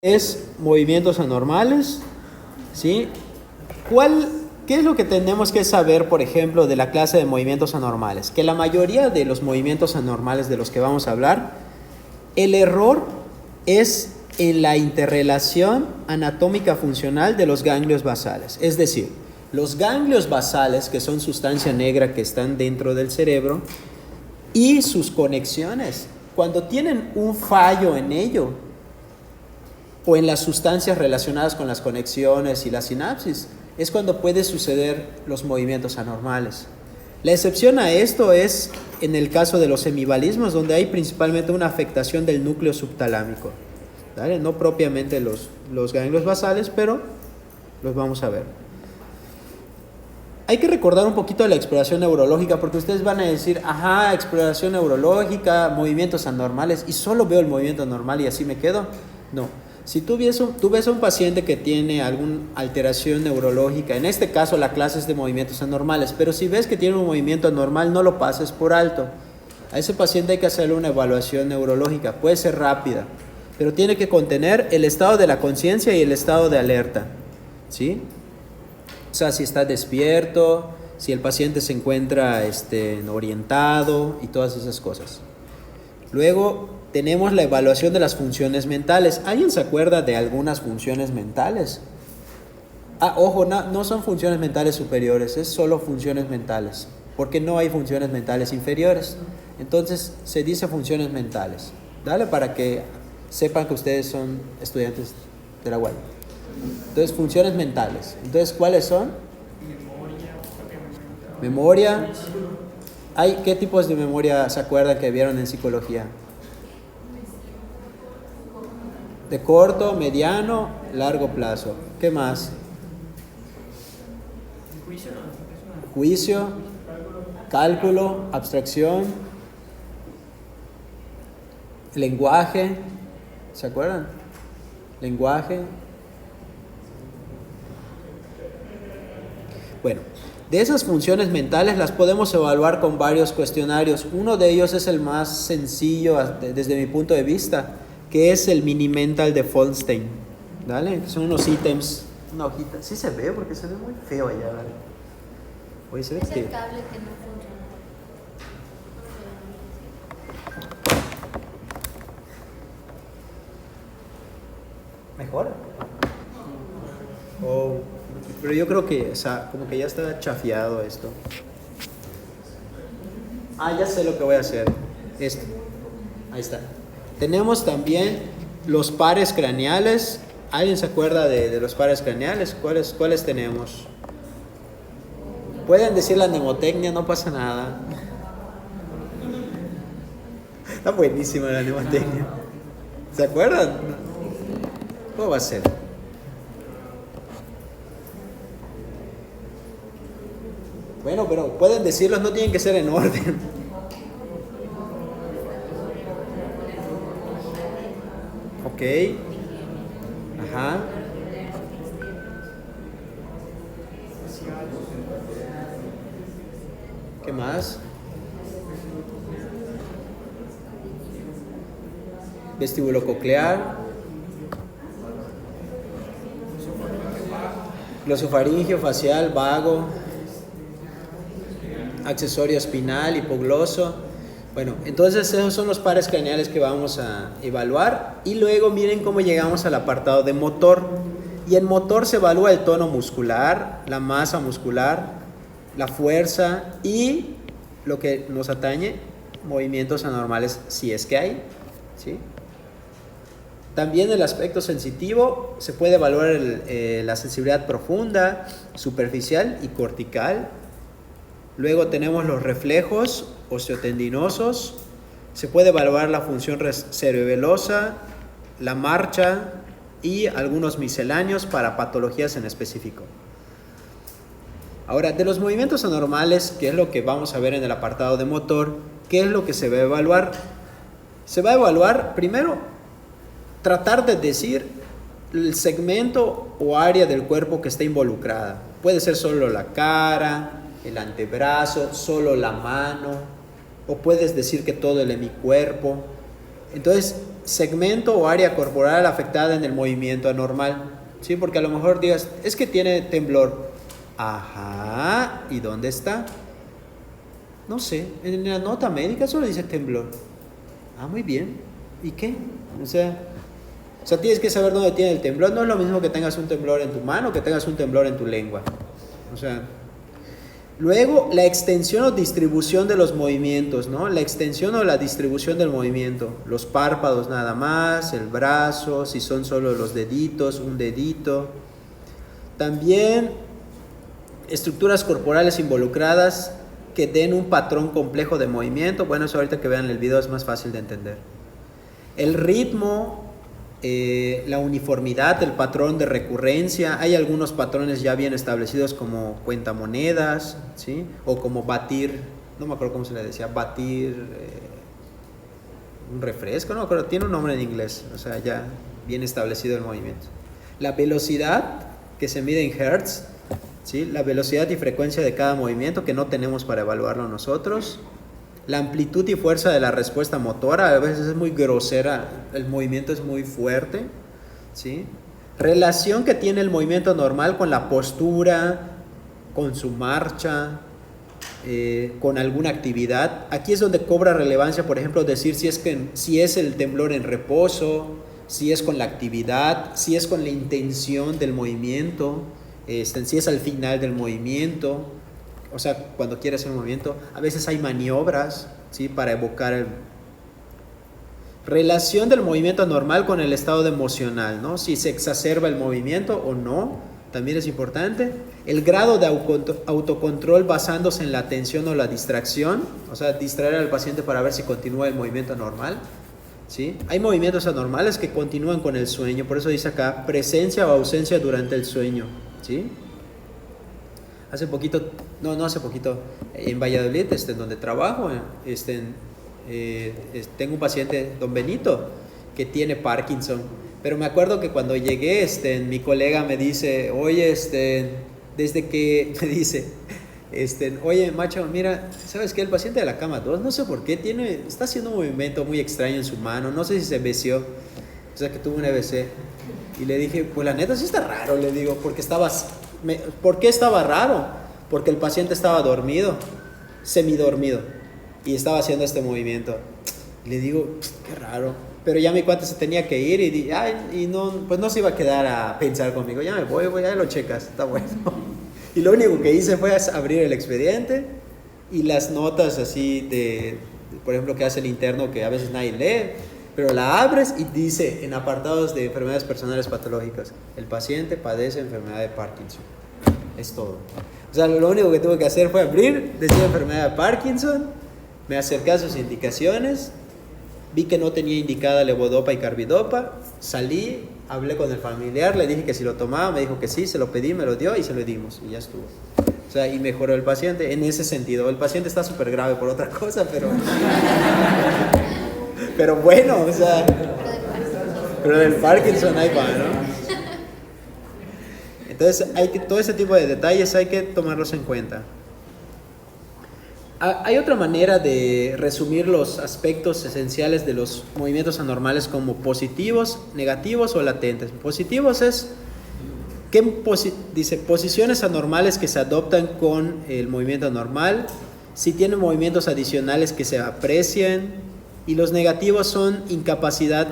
Es movimientos anormales, ¿sí? ¿Qué es lo que tenemos que saber, por ejemplo, de la clase de movimientos anormales? Que la mayoría de los movimientos anormales de los que vamos a hablar, el error es en la interrelación anatómica funcional de los ganglios basales. Es decir, los ganglios basales, que son sustancia negra que están dentro del cerebro, y sus conexiones, cuando tienen un fallo en ello, o en las sustancias relacionadas con las conexiones y la sinapsis, es cuando puede suceder los movimientos anormales. La excepción a esto es en el caso de los hemivalismos, donde hay principalmente una afectación del núcleo subtalámico, ¿vale? No propiamente los ganglios basales, pero los vamos a ver. Hay que recordar un poquito de la exploración neurológica, porque ustedes van a decir, ajá, exploración neurológica, movimientos anormales, y solo veo el movimiento anormal y así me quedo. No. Si tú ves a un paciente que tiene alguna alteración neurológica, en este caso la clase es de movimientos anormales, pero si ves que tiene un movimiento anormal, no lo pases por alto. A ese paciente hay que hacerle una evaluación neurológica, puede ser rápida, pero tiene que contener el estado de la conciencia y el estado de alerta, ¿sí? O sea, si está despierto, si el paciente se encuentra orientado y todas esas cosas. Luego tenemos la evaluación de las funciones mentales. ¿Alguien se acuerda de algunas funciones mentales? Ojo, no son funciones mentales superiores, es solo funciones mentales, porque no hay funciones mentales inferiores. Entonces se dice funciones mentales. Dale, para que sepan que ustedes son estudiantes de la UAL. Entonces, funciones mentales. Entonces, ¿cuáles son? Memoria. ¿Qué tipos de memoria se acuerdan que vieron en psicología? De corto, mediano, largo plazo. ¿Qué más? Juicio, cálculo, abstracción, lenguaje. ¿Se acuerdan? Lenguaje. Bueno, de esas funciones mentales las podemos evaluar con varios cuestionarios. Uno de ellos es el más sencillo desde mi punto de vista, que es el Mini Mental de Folstein. ¿Vale? Son unos ítems, una hojita. Sí se ve porque se ve muy feo allá, ¿vale? Oye, se ve es que... el cable que no funciona. ¿Mejora? Oh, pero yo creo que, o sea, como que ya está chafiado esto. Ya sé lo que voy a hacer. Esto. Ahí está. Tenemos también los pares craneales. ¿Alguien se acuerda de los pares craneales? ¿Cuáles tenemos? Pueden decir la mnemotecnia, no pasa nada. Está buenísima la mnemotecnia. ¿Se acuerdan? ¿Cómo va a ser? Bueno, pero pueden decirlos, no tienen que ser en orden. Ok. Ajá. ¿Qué más? Vestíbulo coclear. Glosofaringio, facial, vago. Accesorio espinal, hipogloso. Bueno, entonces esos son los pares craneales que vamos a evaluar. Y luego miren cómo llegamos al apartado de motor. Y en motor se evalúa el tono muscular, la masa muscular, la fuerza y lo que nos atañe, movimientos anormales si es que hay, ¿sí? También el aspecto sensitivo se puede evaluar la sensibilidad profunda, superficial y cortical. Luego tenemos los reflejos osteotendinosos. Se puede evaluar la función cerebelosa, la marcha y algunos misceláneos para patologías en específico. Ahora, de los movimientos anormales, que es lo que vamos a ver en el apartado de motor, ¿qué es lo que se va a evaluar? Se va a evaluar, primero, tratar de decir el segmento o área del cuerpo que está involucrada. Puede ser solo la cara, el antebrazo, solo la mano, o puedes decir que todo el hemicuerpo. Entonces, segmento o área corporal afectada en el movimiento anormal, ¿sí? Porque a lo mejor digas, es que tiene temblor. Ajá, ¿y dónde está? No sé, en la nota médica solo dice temblor. Ah, muy bien, ¿y qué? O sea, tienes que saber dónde tiene el temblor. No es lo mismo que tengas un temblor en tu mano que tengas un temblor en tu lengua. O sea, luego la extensión o distribución de los movimientos, ¿no? La extensión o la distribución del movimiento. Los párpados nada más, el brazo, si son solo los deditos, un dedito. También estructuras corporales involucradas que den un patrón complejo de movimiento. Bueno, eso ahorita que vean el video es más fácil de entender. El ritmo, la uniformidad, el patrón de recurrencia. Hay algunos patrones ya bien establecidos como cuentamonedas, ¿sí? O como batir, no me acuerdo cómo se le decía, batir un refresco, no me acuerdo, tiene un nombre en inglés, o sea, ya bien establecido el movimiento. La velocidad, que se mide en hertz, ¿sí? La velocidad y frecuencia de cada movimiento que no tenemos para evaluarlo nosotros. La amplitud y fuerza de la respuesta motora, a veces es muy grosera, el movimiento es muy fuerte, ¿sí? Relación que tiene el movimiento normal con la postura, con su marcha, con alguna actividad. Aquí es donde cobra relevancia, por ejemplo, decir si es el temblor en reposo, si es con la actividad, si es con la intención del movimiento, si es al final del movimiento. O sea, cuando quieres hacer un movimiento, a veces hay maniobras, ¿sí? Para evocar el... Relación del movimiento normal con el estado emocional, ¿no? Si se exacerba el movimiento o no, también es importante. El grado de autocontrol basándose en la atención o la distracción, o sea, distraer al paciente para ver si continúa el movimiento normal, ¿sí? Hay movimientos anormales que continúan con el sueño, por eso dice acá, presencia o ausencia durante el sueño, ¿sí? Hace poquito, no hace poquito, en Valladolid, en donde trabajo, tengo un paciente, don Benito, que tiene Parkinson. Pero me acuerdo que cuando llegué, mi colega me dice, oye, desde que me dice, oye, macho, mira, ¿sabes qué? El paciente de la cama 2, no sé por qué, está haciendo un movimiento muy extraño en su mano, no sé si se EBCó, o sea, que tuvo un EBC. Y le dije, pues la neta sí está raro, le digo, ¿por qué estaba raro? Porque el paciente estaba dormido, semidormido, y estaba haciendo este movimiento. Y le digo, qué raro. Pero ya mi cuate se tenía que ir y no, pues no se iba a quedar a pensar conmigo. Ya me voy, ya lo checas, está bueno. Y lo único que hice fue abrir el expediente y las notas así por ejemplo, que hace el interno, que a veces nadie lee, pero la abres y dice en apartados de enfermedades personales patológicas, el paciente padece enfermedad de Parkinson. Es todo. O sea, lo único que tuve que hacer fue abrir, decía enfermedad de Parkinson, me acerqué a sus indicaciones, vi que no tenía indicada levodopa y carbidopa, salí, hablé con el familiar, le dije que si lo tomaba, me dijo que sí, se lo pedí, me lo dio y se lo dimos y ya estuvo. O sea, y mejoró el paciente en ese sentido. El paciente está súper grave por otra cosa, pero bueno, o sea, pero del Parkinson ahí va, ¿no? Entonces, todo ese tipo de detalles hay que tomarlos en cuenta. Hay otra manera de resumir los aspectos esenciales de los movimientos anormales como positivos, negativos o latentes. Positivos es, dice, posiciones anormales que se adoptan con el movimiento anormal, si tienen movimientos adicionales que se aprecian, y los negativos son incapacidad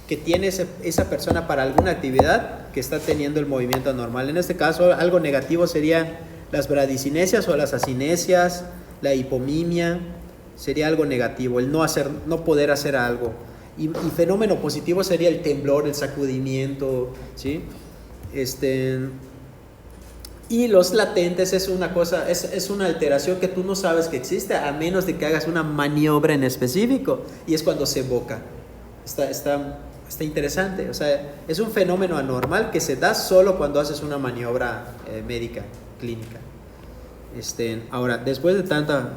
que tiene esa persona para alguna actividad que está teniendo el movimiento anormal. En este caso, algo negativo sería las bradicinesias o las acinesias, la hipomimia, sería algo negativo, el no poder hacer algo. Y fenómeno positivo sería el temblor, el sacudimiento, ¿sí? Y los latentes es una cosa, es una alteración que tú no sabes que existe a menos de que hagas una maniobra en específico, y es cuando se evoca. Está interesante, o sea, es un fenómeno anormal que se da solo cuando haces una maniobra médica, clínica. Ahora, después de tanta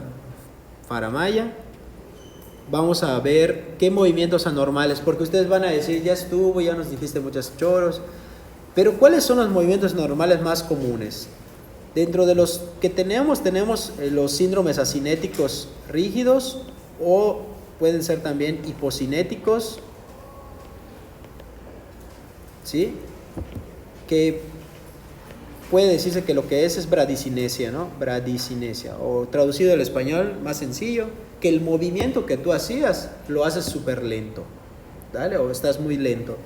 faramaya, vamos a ver qué movimientos anormales, porque ustedes van a decir, ya estuvo, ya nos dijiste muchos choros, pero ¿cuáles son los movimientos normales más comunes? Dentro de los que tenemos los síndromes acinéticos rígidos, o pueden ser también hipocinéticos, ¿sí? Que puede decirse que lo que es bradicinesia, ¿no? Bradicinesia, o traducido al español más sencillo, que el movimiento que tú hacías lo haces súper lento, ¿vale? O estás muy lento.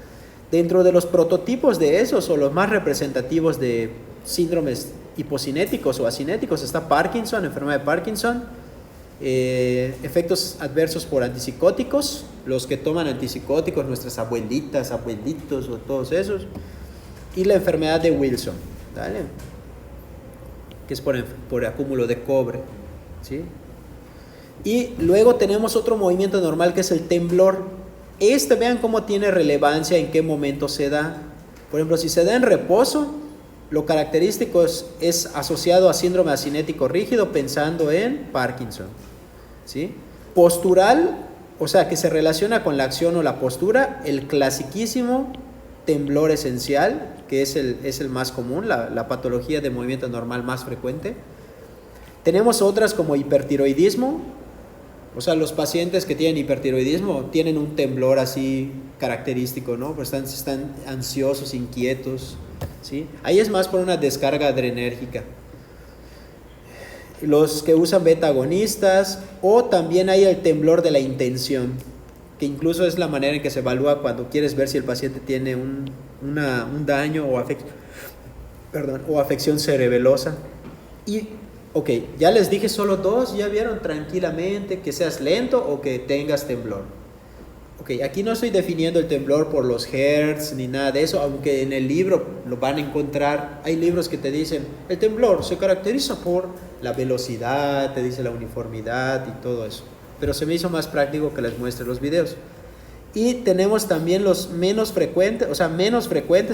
Dentro de los prototipos de esos, o los más representativos de síndromes hipocinéticos o acinéticos, está Parkinson, enfermedad de Parkinson, efectos adversos por antipsicóticos, los que toman antipsicóticos, nuestras abuelitas, abuelitos o todos esos, y la enfermedad de Wilson, ¿vale? Que es por acúmulo de cobre, ¿sí? Y luego tenemos otro movimiento normal que es el temblor. Vean cómo tiene relevancia, en qué momento se da. Por ejemplo, si se da en reposo, lo característico es asociado a síndrome acinético rígido, pensando en Parkinson, ¿sí? Postural, o sea, que se relaciona con la acción o la postura, el clasiquísimo temblor esencial, que es el más común, la patología de movimiento normal más frecuente. Tenemos otras como hipertiroidismo, o sea, los pacientes que tienen hipertiroidismo tienen un temblor así característico, ¿no? Pues están ansiosos, inquietos, ¿sí? Ahí es más por una descarga adrenérgica. Los que usan beta agonistas, o también hay el temblor de la intención, que incluso es la manera en que se evalúa cuando quieres ver si el paciente tiene un daño o afección cerebelosa. Y ok, ya les dije solo dos, ya vieron tranquilamente que seas lento o que tengas temblor. Ok, aquí no estoy definiendo el temblor por los hertz ni nada de eso, aunque en el libro lo van a encontrar. Hay libros que te dicen, el temblor se caracteriza por la velocidad, te dice la uniformidad y todo eso. Pero se me hizo más práctico que les muestre los videos. Y tenemos también los menos frecuentes,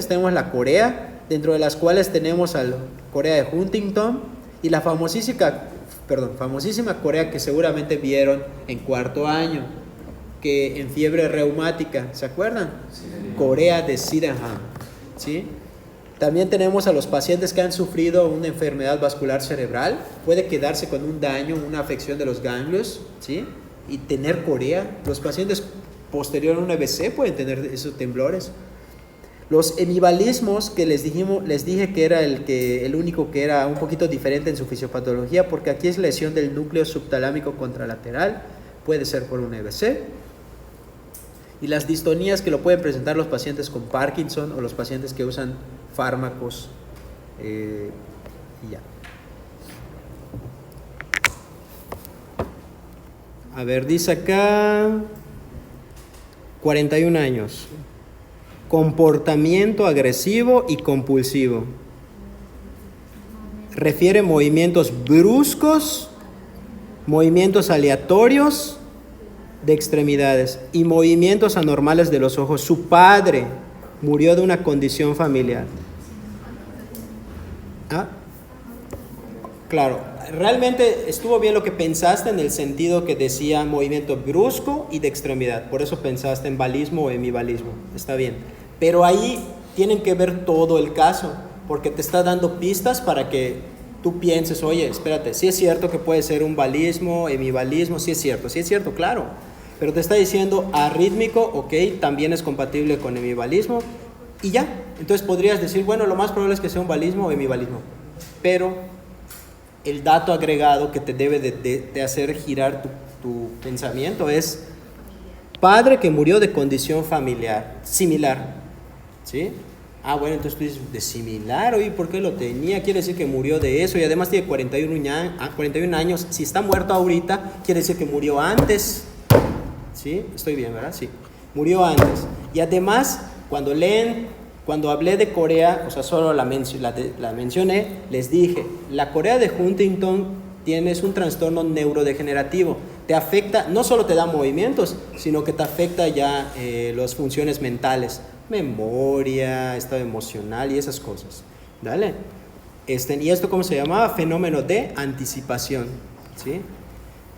tenemos la corea, dentro de las cuales tenemos la corea de Huntington y la famosísima corea que seguramente vieron en cuarto año, que en fiebre reumática, ¿se acuerdan? Sí. Corea de Sydenham, ¿sí? También tenemos a los pacientes que han sufrido una enfermedad vascular cerebral, puede quedarse con un daño, una afección de los ganglios, ¿sí? Y tener corea. Los pacientes posterior a un EBC pueden tener esos temblores. Los hemivalismos, que les dije que era el único que era un poquito diferente en su fisiopatología, porque aquí es lesión del núcleo subtalámico contralateral, puede ser por un EBC. Y las distonías que lo pueden presentar los pacientes con Parkinson o los pacientes que usan fármacos, y ya. A ver, dice acá 41 años, comportamiento agresivo y compulsivo, refiere movimientos bruscos, movimientos aleatorios de extremidades y movimientos anormales de los ojos. Su padre murió de una condición familiar. ¿Ah? Claro, realmente estuvo bien lo que pensaste, en el sentido que decía movimiento brusco y de extremidad, por eso pensaste en balismo o hemivalismo, está bien, pero ahí tienen que ver todo el caso, porque te está dando pistas para que tú pienses, oye, espérate, sí es cierto que puede ser un balismo, hemivalismo, sí es cierto, claro, pero te está diciendo arrítmico, ok, también es compatible con hemivalismo, y ya, entonces podrías decir, bueno, lo más probable es que sea un balismo o hemivalismo, pero el dato agregado que te debe de hacer girar tu pensamiento es padre que murió de condición familiar, similar, ¿sí? Ah, bueno, entonces tú dices, de similar, oye, ¿por qué lo tenía? Quiere decir que murió de eso, y además tiene 41 años, si está muerto ahorita, quiere decir que murió antes, ¿sí? Estoy bien, ¿verdad? Sí, murió antes. Y además, cuando hablé de Corea, o sea, solo la mencioné, les dije, la Corea de Huntington es un trastorno neurodegenerativo. Te afecta, no solo te da movimientos, sino que te afecta ya las funciones mentales, memoria, estado emocional y esas cosas. ¿Dale? ¿Y esto cómo se llamaba? Fenómeno de anticipación, ¿sí?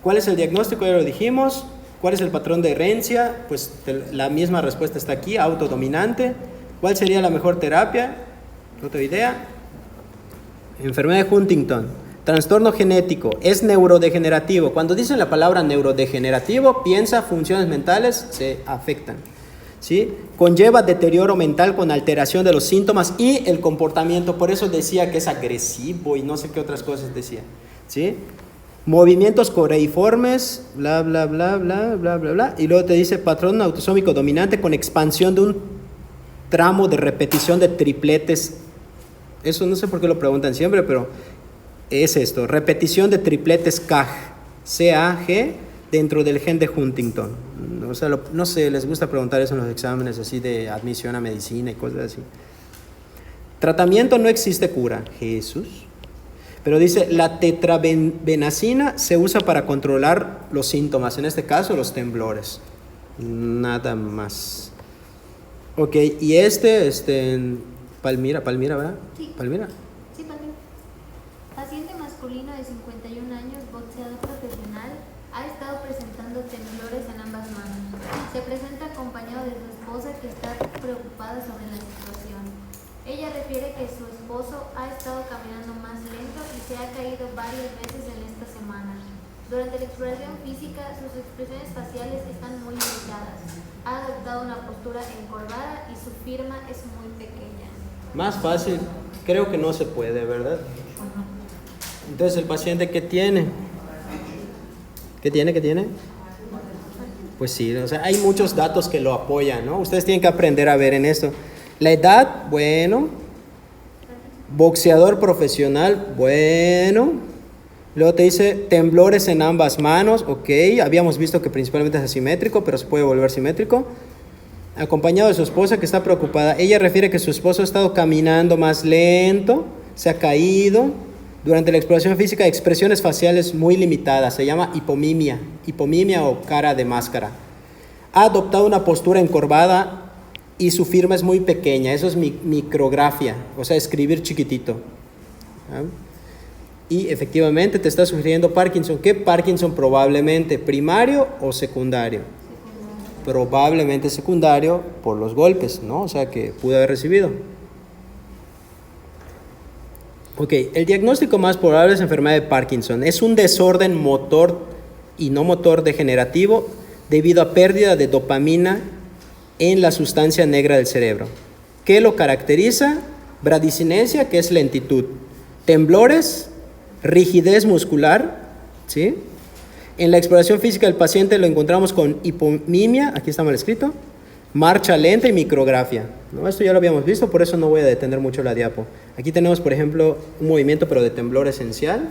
¿Cuál es el diagnóstico? Ya lo dijimos. ¿Cuál es el patrón de herencia? Pues la misma respuesta está aquí, autodominante. ¿Cuál sería la mejor terapia? ¿No tengo idea? Enfermedad de Huntington, trastorno genético, es neurodegenerativo. Cuando dicen la palabra neurodegenerativo, piensa funciones mentales se afectan. ¿sí? Conlleva deterioro mental con alteración de los síntomas y el comportamiento. Por eso decía que es agresivo y no sé qué otras cosas decía, ¿sí? Movimientos coreiformes, bla, bla, bla, bla, bla, bla, bla. Y luego te dice patrón autosómico dominante con expansión de un tramo de repetición de tripletes. Eso no sé por qué lo preguntan siempre, pero es esto. Repetición de tripletes CAG dentro del gen de Huntington. O sea, no sé, les gusta preguntar eso en los exámenes así de admisión a medicina y cosas así. Tratamiento, no existe cura. Jesús. Pero dice, la tetrabenazina se usa para controlar los síntomas, en este caso los temblores. Nada más. Ok, y Palmira, ¿verdad? Sí. Palmira. Sí, Palmira. Paciente masculino de 51 años, boxeador profesional, ha estado presentando temblores en ambas manos. Se presenta acompañado de su esposa que está preocupada sobre la situación. Ella refiere que su esposo ha estado caminando más lento y se ha caído varias veces en esta semana. Durante la exploración física, sus expresiones faciales están muy limitadas. Ha adoptado una postura encorvada y su firma es muy pequeña. Más fácil, creo que no se puede, ¿verdad? Entonces, ¿el paciente qué tiene? ¿Qué tiene? Pues sí, o sea, hay muchos datos que lo apoyan, ¿no? Ustedes tienen que aprender a ver en esto. La edad, bueno. Boxeador profesional, bueno. Luego te dice temblores en ambas manos, ok. Habíamos visto que principalmente es asimétrico, pero se puede volver simétrico. Acompañado de su esposa que está preocupada. Ella refiere que su esposo ha estado caminando más lento, se ha caído. Durante la exploración física, expresiones faciales muy limitadas. Se llama hipomimia o cara de máscara. Ha adoptado una postura encorvada y su firma es muy pequeña. Eso es micrografía, o sea, escribir chiquitito. ¿Ah? Y efectivamente te está sugiriendo Parkinson. ¿Qué Parkinson probablemente? ¿Primario o secundario? Probablemente secundario por los golpes, ¿no? O sea, que pudo haber recibido. Ok, el diagnóstico más probable es enfermedad de Parkinson. Es un desorden motor y no motor degenerativo debido a pérdida de dopamina en la sustancia negra del cerebro. ¿Qué lo caracteriza? Bradicinesia, que es lentitud. Temblores, rigidez muscular, ¿sí? En la exploración física del paciente lo encontramos con hipomimia, aquí está mal escrito, marcha lenta y micrografia, ¿no? Esto ya lo habíamos visto, por eso no voy a detener mucho la diapo. Aquí tenemos, por ejemplo, un movimiento pero de temblor esencial.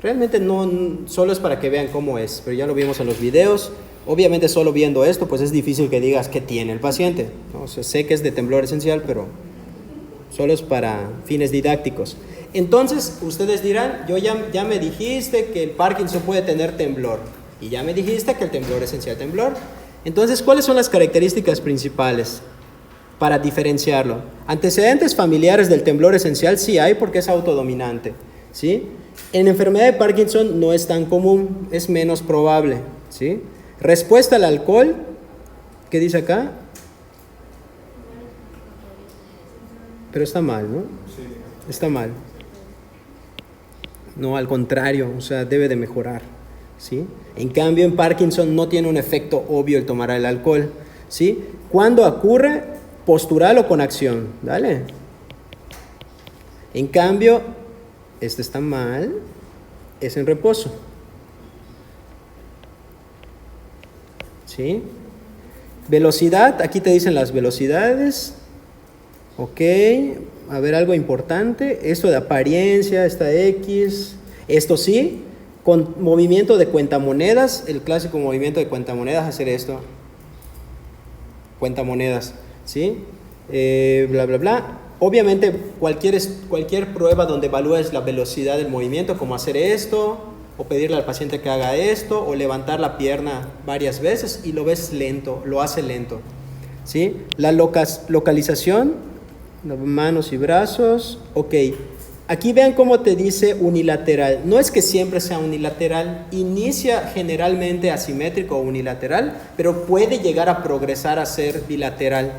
Realmente no solo es para que vean cómo es, pero ya lo vimos en los videos. Obviamente solo viendo esto, pues es difícil que digas qué tiene el paciente, ¿no? O sea, sé que es de temblor esencial, pero solo es para fines didácticos. Entonces, ustedes dirán, ya me dijiste que el Parkinson puede tener temblor, y ya me dijiste que el temblor esencial temblor. Entonces, ¿cuáles son las características principales para diferenciarlo? Antecedentes familiares del temblor esencial sí hay porque es autodominante, ¿sí? En enfermedad de Parkinson no es tan común, es menos probable, ¿sí? Respuesta al alcohol, ¿qué dice acá? Pero está mal, ¿no? Sí. Está mal. No, al contrario, o sea, debe de mejorar, ¿sí? En cambio, en Parkinson no tiene un efecto obvio el tomar el alcohol, ¿sí? ¿Cuándo ocurre? Postural o con acción, ¿vale? En cambio, este está mal, es en reposo, ¿sí? Velocidad, aquí te dicen las velocidades, ok. A ver, algo importante, esto de apariencia, esta X, esto sí, con movimiento de cuentamonedas, el clásico movimiento de cuentamonedas, hacer esto, cuentamonedas, ¿sí? Bla, bla, bla. Obviamente, cualquier prueba donde evalúes la velocidad del movimiento, como hacer esto, o pedirle al paciente que haga esto, o levantar la pierna varias veces, y lo ves lento, lo hace lento, ¿sí? La localización, manos y brazos, ok. Aquí vean cómo te dice unilateral. No es que siempre sea unilateral, inicia generalmente asimétrico o unilateral, pero puede llegar a progresar a ser bilateral.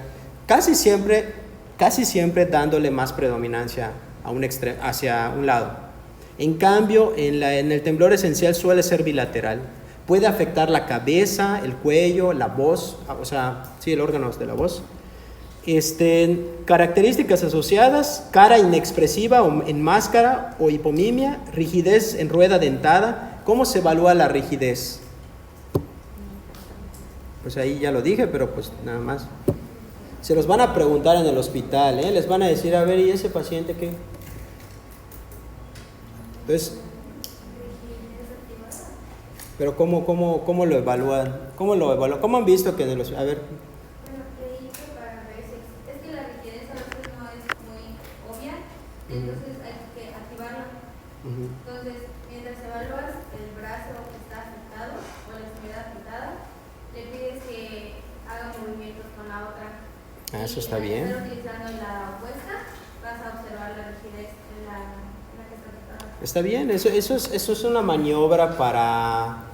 Casi siempre dándole más predominancia a hacia un lado. En cambio, en el temblor esencial suele ser bilateral. Puede afectar la cabeza, el cuello, la voz, o sea, sí, el órgano de la voz. Características asociadas: cara inexpresiva o en máscara o hipomimia, rigidez en rueda dentada. ¿Cómo se evalúa la rigidez? Pues ahí ya lo dije, pero pues nada más. Se los van a preguntar en el hospital, ¿eh? Les van a decir, a ver, ¿y ese paciente qué? Entonces, pero ¿cómo lo evalúan? ¿Cómo lo evalúan? ¿Cómo han visto que en el hospital? A ver. Bueno, le dije para ver si es que la rigidez a veces no es muy obvia, entonces hay que activarla. Entonces, mientras evalúas el brazo que está afectado o la extremidad afectada, le pides que haga movimientos con la otra. Eso está y bien. al estar utilizando la opuesta, vas a observar la rigidez en la que está afectada. Está bien, eso es una maniobra para,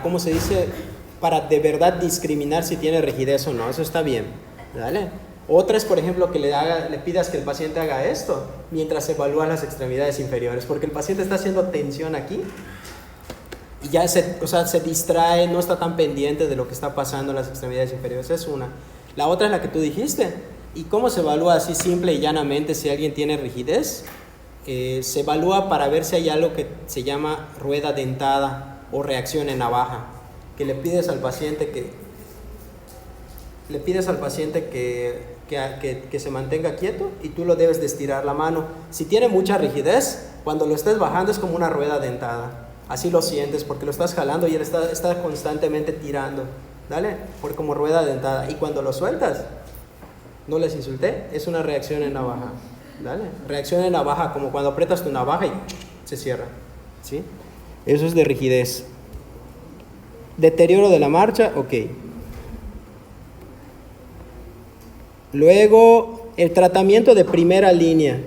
¿cómo se dice? Para de verdad discriminar si tiene rigidez o no. Eso está bien, ¿vale? Otra es, por ejemplo, que le pidas que el paciente haga esto mientras evalúa las extremidades inferiores, porque el paciente está haciendo tensión aquí y ya se distrae, no está tan pendiente de lo que está pasando en las extremidades inferiores. Esa es una. La otra es la que tú dijiste. ¿Y cómo se evalúa así simple y llanamente si alguien tiene rigidez? Se evalúa para ver si hay algo que se llama rueda dentada o reacción en navaja, que le pides al paciente que se mantenga quieto y tú lo debes de estirar la mano. Si tiene mucha rigidez, cuando lo estés bajando es como una rueda dentada. Así lo sientes porque lo estás jalando y él está constantemente tirando, ¿dale? Por como rueda dentada. Y cuando lo sueltas, no les insulté, es una reacción en navaja, ¿dale? Reacción en navaja, como cuando aprietas tu navaja y se cierra, ¿sí? Eso es de rigidez. Deterioro de la marcha, ok. Luego, el tratamiento de primera línea.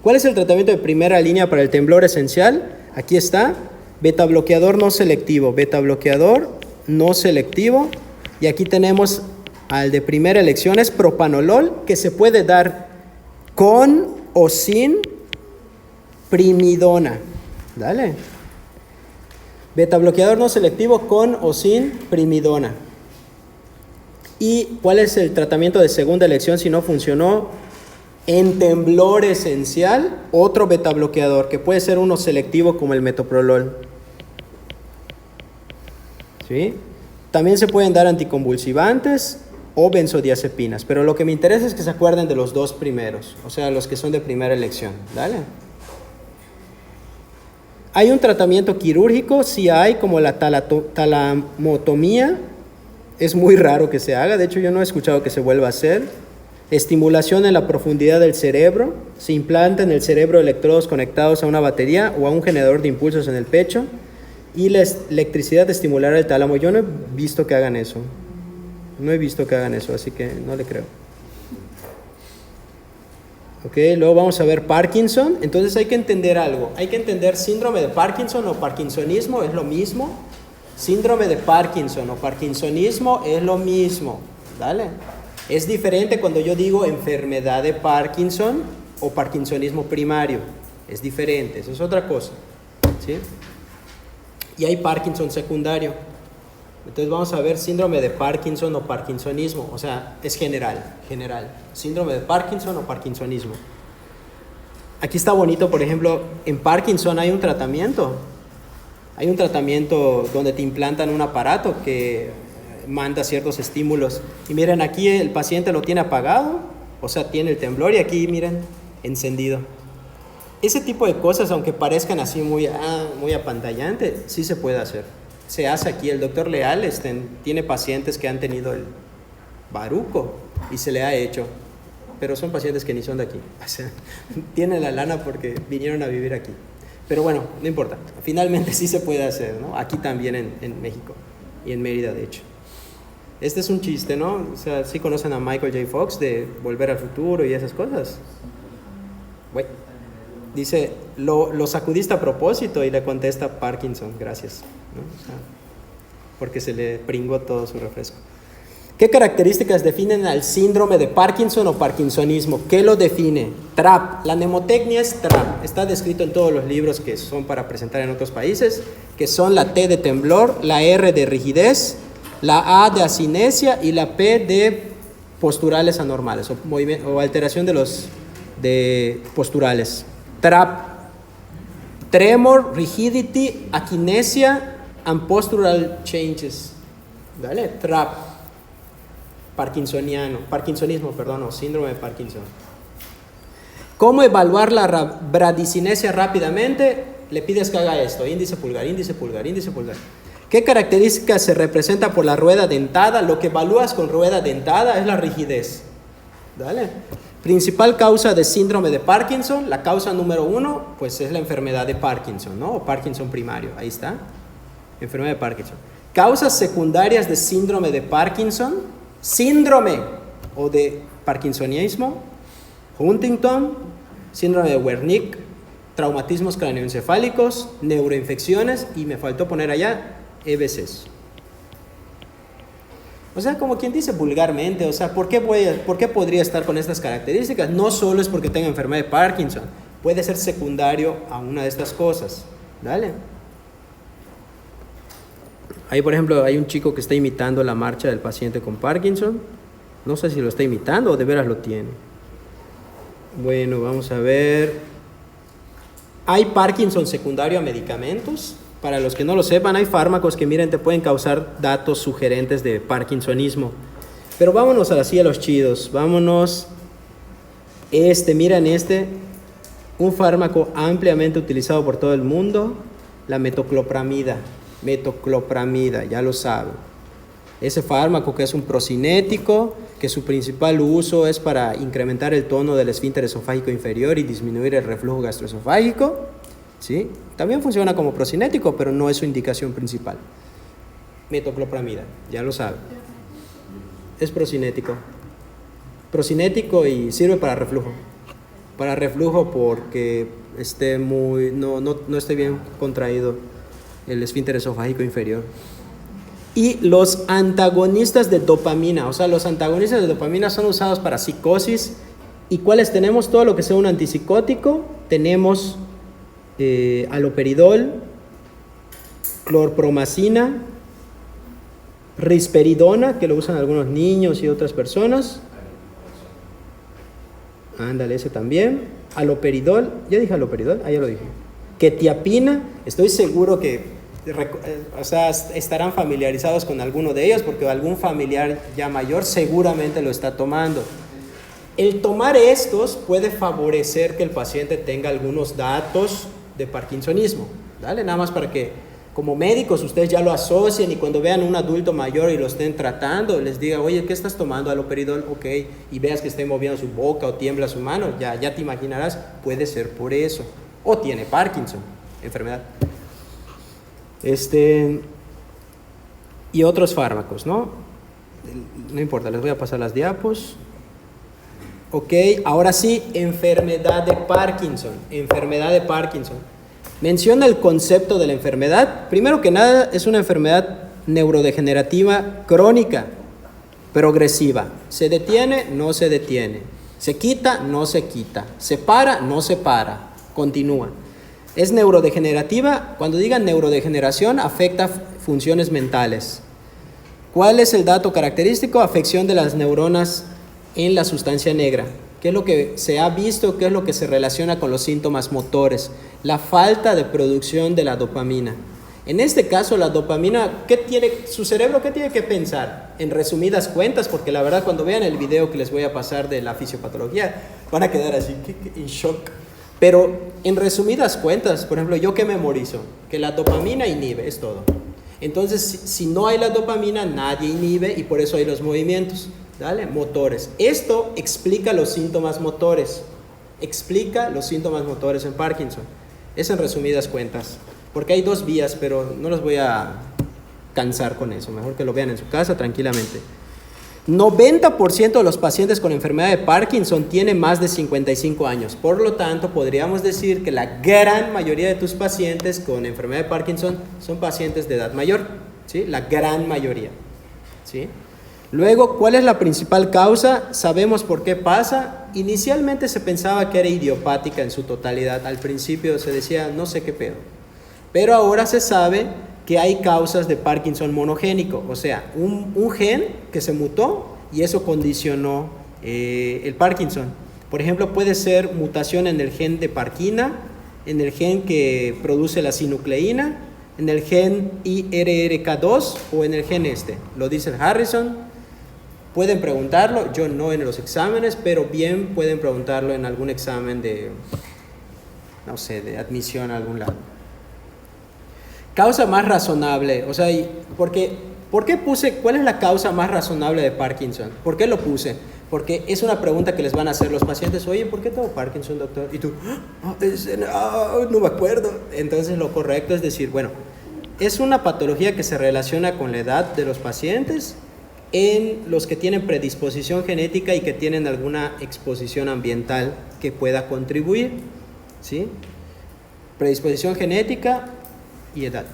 ¿Cuál es el tratamiento de primera línea para el temblor esencial? Aquí está, beta bloqueador no selectivo, y aquí tenemos al de primera elección, es propanolol, que se puede dar con o sin primidona, ¿dale? Beta bloqueador no selectivo con o sin primidona. ¿Y cuál es el tratamiento de segunda elección si no funcionó? En temblor esencial, otro beta bloqueador, que puede ser uno selectivo como el metoprolol. ¿Sí? También se pueden dar anticonvulsivantes o benzodiazepinas, pero lo que me interesa es que se acuerden de los dos primeros, o sea, los que son de primera elección. ¿Dale? Hay un tratamiento quirúrgico, sí hay, como la talamotomía. Es muy raro que se haga, de hecho yo no he escuchado que se vuelva a hacer. Estimulación en la profundidad del cerebro. Se implanta en el cerebro electrodos conectados a una batería o a un generador de impulsos en el pecho. Y la electricidad estimulará el tálamo. Yo no he visto que hagan eso. Así que no le creo. Ok, luego vamos a ver Parkinson. Entonces hay que entender algo. Hay que entender síndrome de Parkinson o parkinsonismo, es lo mismo. Síndrome de Parkinson o parkinsonismo es lo mismo. ¿Dale? Es diferente cuando yo digo enfermedad de Parkinson o parkinsonismo primario. Es diferente, eso es otra cosa, ¿sí? Y hay Parkinson secundario. Entonces vamos a ver síndrome de Parkinson o parkinsonismo. O sea, es general. Síndrome de Parkinson o parkinsonismo. Aquí está bonito, por ejemplo, en Parkinson hay un tratamiento. Hay un tratamiento donde te implantan un aparato que manda ciertos estímulos. Y miren, aquí el paciente lo tiene apagado, o sea, tiene el temblor, y aquí, miren, encendido. Ese tipo de cosas, aunque parezcan así muy apantallante, sí se puede hacer. Se hace aquí. El doctor Leal tiene pacientes que han tenido el baruco y se le ha hecho, pero son pacientes que ni son de aquí. O sea, tienen la lana porque vinieron a vivir aquí. Pero bueno, no importa. Finalmente sí se puede hacer, ¿no? Aquí también en México y en Mérida, de hecho. Este es un chiste, ¿no? O sea, ¿sí conocen a Michael J. Fox de Volver al Futuro y esas cosas? Bueno, dice, lo sacudiste a propósito, y le contesta Parkinson, gracias, ¿no? O sea, porque se le pringó todo su refresco. ¿Qué características definen al síndrome de Parkinson o parkinsonismo? ¿Qué lo define? TRAP. La mnemotecnia es TRAP. Está descrito en todos los libros que son para presentar en otros países, que son la T de temblor, la R de rigidez, la A de asinesia y la P de posturales anormales o alteración de posturales. TRAP. Tremor, rigidity, akinesia and postural changes. ¿Vale? TRAP. Parkinsonismo, o síndrome de Parkinson. ¿Cómo evaluar la bradicinesia rápidamente? Le pides que haga esto, índice pulgar, índice pulgar, índice pulgar. ¿Qué características se representa por la rueda dentada? Lo que evalúas con rueda dentada es la rigidez. ¿Vale? Principal causa de síndrome de Parkinson, la causa número 1, pues es la enfermedad de Parkinson, ¿no? O Parkinson primario, ahí está. Enfermedad de Parkinson. Causas secundarias de síndrome de Parkinson. Síndrome o de parkinsonismo, Huntington, síndrome de Wernicke, traumatismos cráneoencefálicos, neuroinfecciones y me faltó poner allá EBCs. O sea, como quien dice vulgarmente, o sea, ¿por qué podría estar con estas características? No solo es porque tenga enfermedad de Parkinson, puede ser secundario a una de estas cosas. ¿Vale? Ahí, por ejemplo, hay un chico que está imitando la marcha del paciente con Parkinson. No sé si lo está imitando o de veras lo tiene. Bueno, vamos a ver. ¿Hay Parkinson secundario a medicamentos? Para los que no lo sepan, hay fármacos que, miren, te pueden causar datos sugerentes de parkinsonismo. Pero vámonos así a los chidos. Vámonos. Miren un fármaco ampliamente utilizado por todo el mundo, la metoclopramida. Metoclopramida, ya lo saben. Ese fármaco que es un procinético, que su principal uso es para incrementar el tono del esfínter esofágico inferior y disminuir el reflujo gastroesofágico. ¿Sí? También funciona como procinético, pero no es su indicación principal. Metoclopramida, ya lo saben. Es procinético. Procinético y sirve para reflujo. Para reflujo porque no esté bien contraído el esfínter esofágico inferior. Y los antagonistas de dopamina, o sea, los antagonistas de dopamina son usados para psicosis. ¿Y cuáles tenemos? Todo lo que sea un antipsicótico. Tenemos aloperidol, clorpromacina, risperidona, que lo usan algunos niños y otras personas. Ándale, ese también. Aloperidol, ya dije aloperidol, ya lo dije. Quetiapina, estoy seguro que estarán familiarizados con alguno de ellos porque algún familiar ya mayor seguramente lo está tomando. El tomar estos puede favorecer que el paciente tenga algunos datos de parkinsonismo, ¿vale? Nada más para que como médicos ustedes ya lo asocien y cuando vean un adulto mayor y lo estén tratando, les diga, oye, ¿qué estás tomando? Aloperidol, ok, y veas que esté moviendo su boca o tiembla su mano, ya te imaginarás, puede ser por eso. O tiene Parkinson, enfermedad. Y otros fármacos, ¿no? No importa, les voy a pasar las diapos. Ok, ahora sí, enfermedad de Parkinson. Enfermedad de Parkinson. Menciona el concepto de la enfermedad. Primero que nada, es una enfermedad neurodegenerativa crónica, progresiva. ¿Se detiene? No se detiene. ¿Se quita? No se quita. ¿Se para? No se para. Continúa. Es neurodegenerativa. Cuando digan neurodegeneración, afecta funciones mentales. ¿Cuál es el dato característico? Afección de las neuronas en la sustancia negra. ¿Qué es lo que se ha visto? ¿Qué es lo que se relaciona con los síntomas motores? La falta de producción de la dopamina. En este caso, la dopamina, su cerebro, ¿qué tiene que pensar? En resumidas cuentas, porque la verdad cuando vean el video que les voy a pasar de la fisiopatología, van a quedar así, en shock. Pero en resumidas cuentas, por ejemplo, ¿yo qué memorizo? Que la dopamina inhibe, es todo. Entonces, si no hay la dopamina, nadie inhibe y por eso hay los movimientos. ¿Dale? Motores. Esto explica los síntomas motores. Explica los síntomas motores en Parkinson. Es en resumidas cuentas. Porque hay dos vías, pero no los voy a cansar con eso. Mejor que lo vean en su casa tranquilamente. 90% de los pacientes con enfermedad de Parkinson tienen más de 55 años. Por lo tanto, podríamos decir que la gran mayoría de tus pacientes con enfermedad de Parkinson son pacientes de edad mayor. ¿Sí? La gran mayoría. ¿Sí? Luego, ¿cuál es la principal causa? Sabemos por qué pasa. Inicialmente se pensaba que era idiopática en su totalidad. Al principio se decía, no sé qué pedo. Pero ahora se sabe que hay causas de Parkinson monogénico, o sea, un gen que se mutó y eso condicionó el Parkinson. Por ejemplo, puede ser mutación en el gen de Parkina, en el gen que produce la sinucleína, en el gen IRRK2 o en el gen este. Lo dice el Harrison. Pueden preguntarlo, yo no en los exámenes, pero bien pueden preguntarlo en algún examen de, no sé, de admisión a algún lado. Causa más razonable, o sea, ¿por qué puse cuál es la causa más razonable de Parkinson? ¿Por qué lo puse? Porque es una pregunta que les van a hacer los pacientes. Oye, ¿por qué tengo Parkinson, doctor? Y tú, no me acuerdo. Entonces lo correcto es decir, bueno, es una patología que se relaciona con la edad de los pacientes en los que tienen predisposición genética y que tienen alguna exposición ambiental que pueda contribuir, ¿sí? Predisposición genética y edad.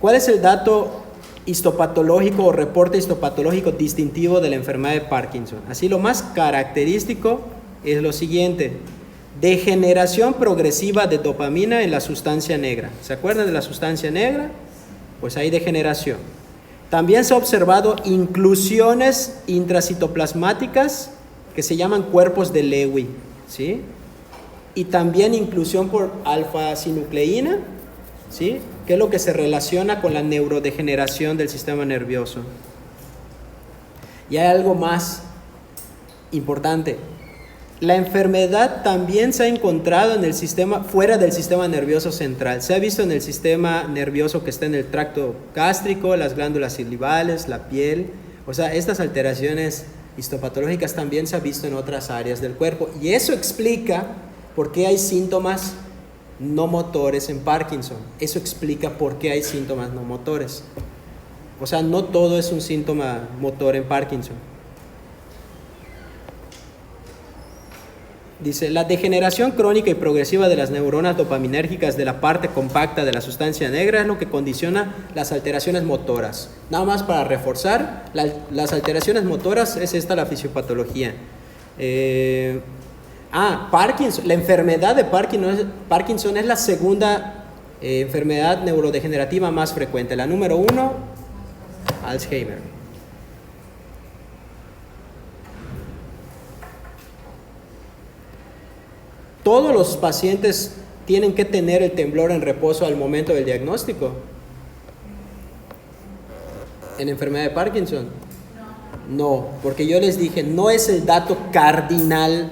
¿Cuál es el dato histopatológico o reporte histopatológico distintivo de la enfermedad de Parkinson? Así, lo más característico es lo siguiente: degeneración progresiva de dopamina en la sustancia negra. ¿Se acuerdan de la sustancia negra? Pues hay degeneración. También se ha observado inclusiones intracitoplasmáticas que se llaman cuerpos de Lewy, ¿sí? Y también inclusión por alfa-sinucleína, ¿sí? Que es lo que se relaciona con la neurodegeneración del sistema nervioso. Y hay algo más importante. La enfermedad también se ha encontrado en el sistema, fuera del sistema nervioso central. Se ha visto en el sistema nervioso que está en el tracto gástrico, las glándulas salivales, la piel. O sea, estas alteraciones histopatológicas también se ha visto en otras áreas del cuerpo. Y eso explica por qué hay síntomas no motores en Parkinson. Eso explica por qué hay síntomas no motores. O sea, no todo es un síntoma motor en Parkinson. Dice, la degeneración crónica y progresiva de las neuronas dopaminérgicas de la parte compacta de la sustancia negra es lo que condiciona las alteraciones motoras. Nada más para reforzar, las alteraciones motoras es esta la fisiopatología. Parkinson, la enfermedad de Parkinson es la segunda enfermedad neurodegenerativa más frecuente. La número 1, Alzheimer. ¿Todos los pacientes tienen que tener el temblor en reposo al momento del diagnóstico? ¿En enfermedad de Parkinson? No, porque yo les dije, no es el dato cardinal,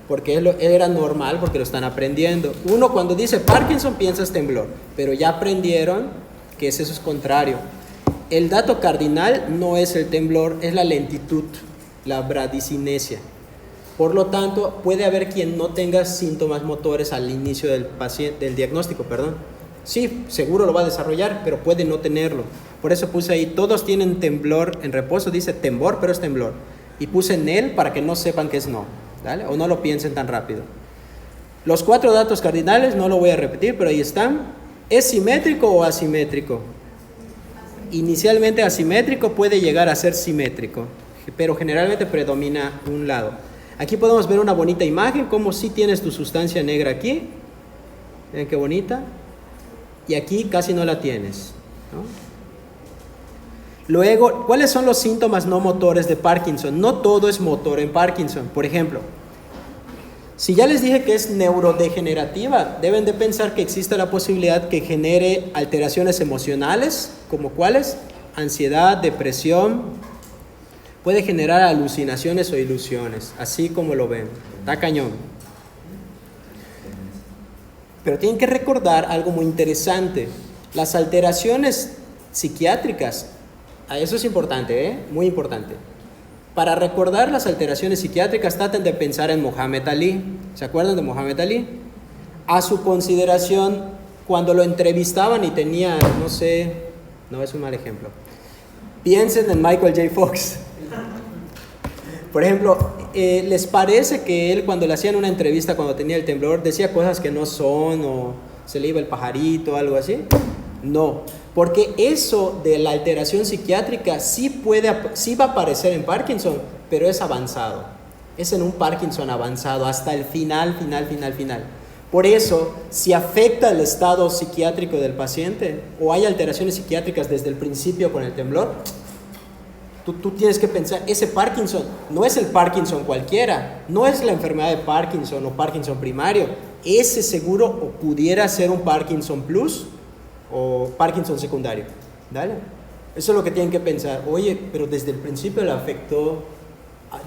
porque era normal, porque lo están aprendiendo. Uno cuando dice Parkinson piensas temblor, pero ya aprendieron que eso es contrario. El dato cardinal no es el temblor, es la lentitud, la bradicinesia. Por lo tanto, puede haber quien no tenga síntomas motores al inicio del diagnóstico. Sí, seguro lo va a desarrollar, pero puede no tenerlo. Por eso puse ahí, todos tienen temblor en reposo, dice temblor, pero es temblor. Y puse en él para que no sepan que es no, ¿vale? O no lo piensen tan rápido. Los 4 datos cardinales, no lo voy a repetir, pero ahí están. ¿Es simétrico o asimétrico? Inicialmente asimétrico, puede llegar a ser simétrico, pero generalmente predomina un lado. Aquí podemos ver una bonita imagen, como si tienes tu sustancia negra aquí. Miren qué bonita. Y aquí casi no la tienes, ¿no? Luego, ¿cuáles son los síntomas no motores de Parkinson? No todo es motor en Parkinson. Por ejemplo, si ya les dije que es neurodegenerativa, deben de pensar que existe la posibilidad que genere alteraciones emocionales, como cuáles: ansiedad, depresión. Puede generar alucinaciones o ilusiones, así como lo ven. Está cañón. Pero tienen que recordar algo muy interesante. Las alteraciones psiquiátricas, eso es importante, muy importante. Para recordar las alteraciones psiquiátricas, traten de pensar en Mohamed Ali. ¿Se acuerdan de Mohamed Ali? A su consideración, cuando lo entrevistaban y tenía, no es un mal ejemplo. Piensen en Michael J. Fox. Por ejemplo, ¿les parece que él, cuando le hacían una entrevista cuando tenía el temblor, decía cosas que no son, o se le iba el pajarito o algo así? No, porque eso de la alteración psiquiátrica sí va a aparecer en Parkinson, pero es avanzado. Es en un Parkinson avanzado, hasta el final. Por eso, si afecta el estado psiquiátrico del paciente o hay alteraciones psiquiátricas desde el principio con el temblor, tú tienes que pensar, ese Parkinson no es el Parkinson cualquiera, no es la enfermedad de Parkinson o Parkinson primario, ese seguro o pudiera ser un Parkinson plus o Parkinson secundario. ¿Dale? Eso es lo que tienen que pensar. Oye, pero desde el principio le afectó,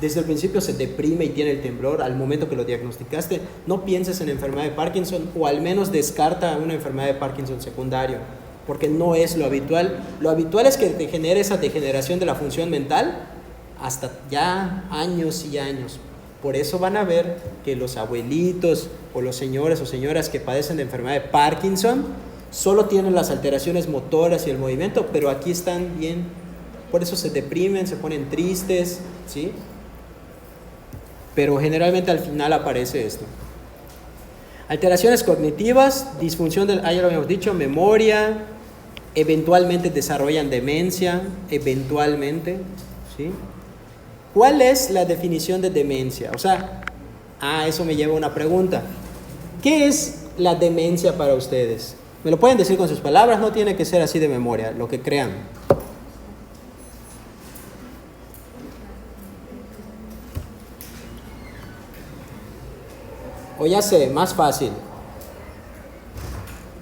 desde el principio se deprime y tiene el temblor al momento que lo diagnosticaste. No pienses en enfermedad de Parkinson, o al menos descarta una enfermedad de Parkinson secundario, porque no es lo habitual. Lo habitual es que te genere esa degeneración de la función mental hasta ya años y años. Por eso van a ver que los abuelitos o los señores o señoras que padecen de enfermedad de Parkinson solo tienen las alteraciones motoras y el movimiento, pero aquí están bien. Por eso se deprimen, se ponen tristes, ¿sí? Pero generalmente al final aparece esto. Alteraciones cognitivas, disfunción del, ya lo habíamos dicho, memoria, eventualmente desarrollan demencia, eventualmente, ¿sí? ¿Cuál es la definición de demencia? O sea, eso me lleva a una pregunta. ¿Qué es la demencia para ustedes? Me lo pueden decir con sus palabras, no tiene que ser así de memoria, lo que crean. O ya sé, más fácil.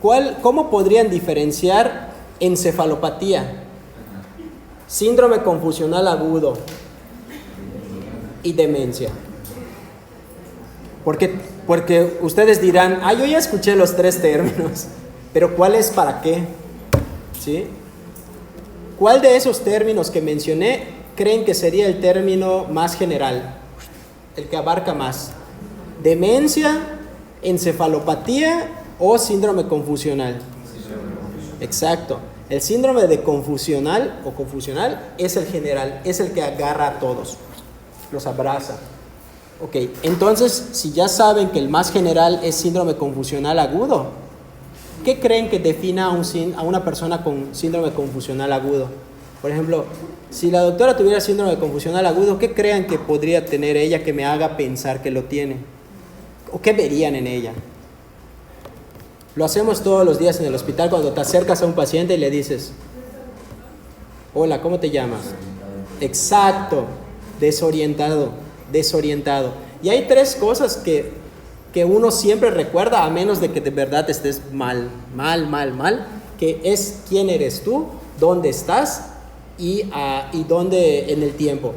¿Cómo podrían diferenciar encefalopatía, síndrome confusional agudo y demencia? Porque ustedes dirán, yo ya escuché los tres términos, pero ¿cuál es para qué? ¿Sí? ¿Cuál de esos términos que mencioné creen que sería el término más general, el que abarca más? ¿Demencia, encefalopatía o síndrome confusional? Exacto. El síndrome de confusional o confusional es el general, es el que agarra a todos, los abraza. Ok, entonces, si ya saben que el más general es síndrome confusional agudo, ¿qué creen que defina a una persona con síndrome confusional agudo? Por ejemplo, si la doctora tuviera síndrome confusional agudo, ¿qué creen que podría tener ella que me haga pensar que lo tiene? ¿O qué verían en ella? Lo hacemos todos los días en el hospital cuando te acercas a un paciente y le dices, hola, ¿cómo te llamas? Exacto, desorientado. Y hay tres cosas que uno siempre recuerda, a menos de que de verdad estés mal, que es quién eres tú, dónde estás y dónde en el tiempo,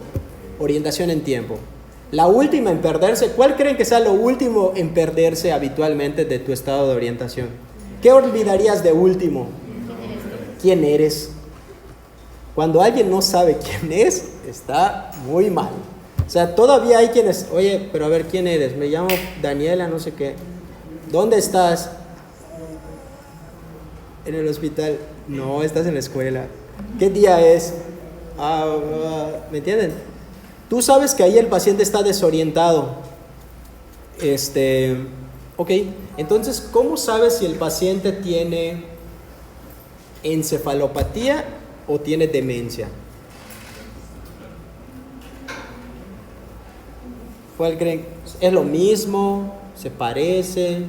orientación en tiempo. La última en perderse, ¿cuál creen que sea lo último en perderse habitualmente de tu estado de orientación? ¿Qué olvidarías de último? ¿Quién eres? Cuando alguien no sabe quién es, está muy mal. O sea, todavía hay quienes, oye, pero a ver, ¿quién eres? Me llamo Daniela, no sé qué. ¿Dónde estás? En el hospital. No, estás en la escuela. ¿Qué día es? ¿Me entienden? Tú sabes que ahí el paciente está desorientado. Ok, entonces, ¿cómo sabes si el paciente tiene encefalopatía o tiene demencia? ¿Cuál creen? ¿Es lo mismo? ¿Se parece?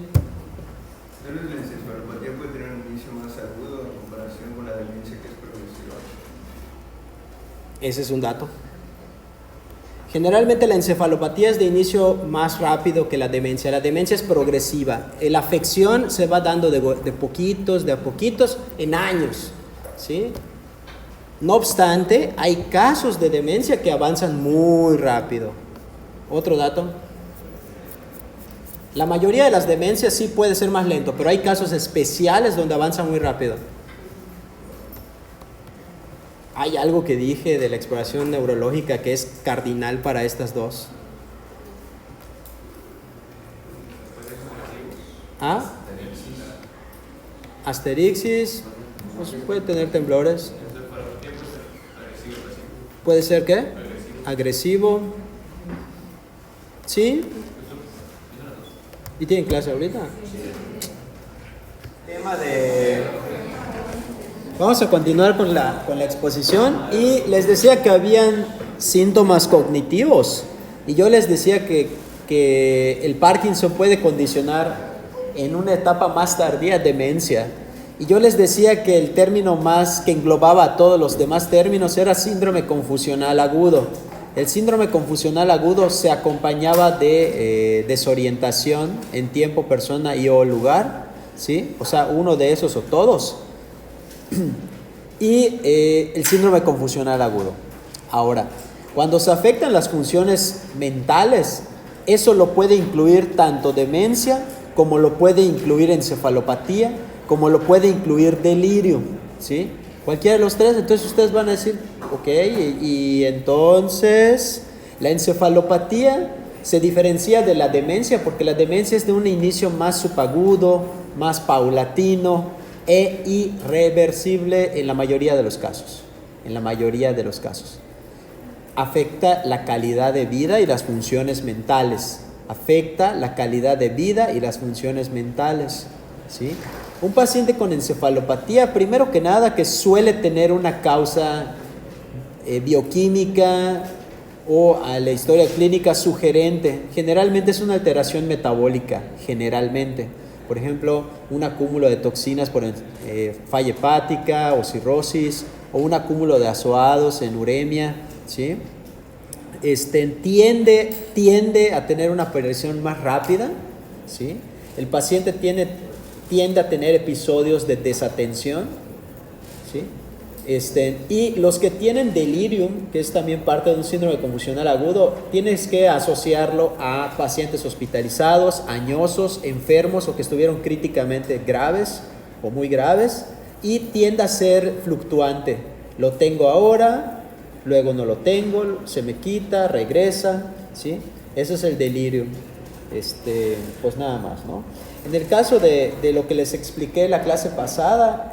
Tal vez la encefalopatía puede tener un inicio más agudo en comparación con la demencia, que es progresiva. Ese es un dato. Generalmente la encefalopatía es de inicio más rápido que la demencia. La demencia es progresiva. La afección se va dando de a poquitos, en años, ¿sí? No obstante, hay casos de demencia que avanzan muy rápido. Otro dato. La mayoría de las demencias sí puede ser más lento, pero hay casos especiales donde avanza muy rápido. Hay algo que dije de la exploración neurológica que es cardinal para estas dos. Asterixis, pues puede tener temblores. ¿Puede ser qué? Agresivo. ¿Sí? ¿Y tienen clase ahorita? Tema de Vamos a continuar con la exposición y les decía que habían síntomas cognitivos y yo les decía que el Parkinson puede condicionar en una etapa más tardía demencia y yo les decía que el término más que englobaba a todos los demás términos era síndrome confusional agudo. El síndrome confusional agudo se acompañaba de desorientación en tiempo, persona y o lugar, ¿sí? O sea, uno de esos o todos. Y el síndrome confusional agudo. Ahora, cuando se afectan las funciones mentales, eso lo puede incluir tanto demencia, como lo puede incluir encefalopatía, como lo puede incluir delirio, ¿sí? Cualquiera de los tres. Entonces ustedes van a decir, ok, y entonces la encefalopatía se diferencia de la demencia porque la demencia es de un inicio más subagudo, más paulatino e irreversible en la mayoría de los casos. En la mayoría de los casos. Afecta la calidad de vida y las funciones mentales. Afecta la calidad de vida y las funciones mentales, ¿sí? Un paciente con encefalopatía, primero que nada, que suele tener una causa bioquímica o a la historia clínica sugerente, generalmente es una alteración metabólica, generalmente. Por ejemplo, un acúmulo de toxinas por falla hepática o cirrosis, o un acúmulo de azoados en uremia, ¿sí? Tiende a tener una progresión más rápida, ¿sí? El paciente tiende a tener episodios de desatención, ¿sí? Y los que tienen delirium, que es también parte de un síndrome confusional agudo, tienes que asociarlo a pacientes hospitalizados, añosos, enfermos o que estuvieron críticamente graves o muy graves, y tiende a ser fluctuante. Lo tengo ahora, luego no lo tengo, se me quita, regresa, ¿sí? Eso es el delirium. Pues nada más, ¿no? En el caso de lo que les expliqué en la clase pasada,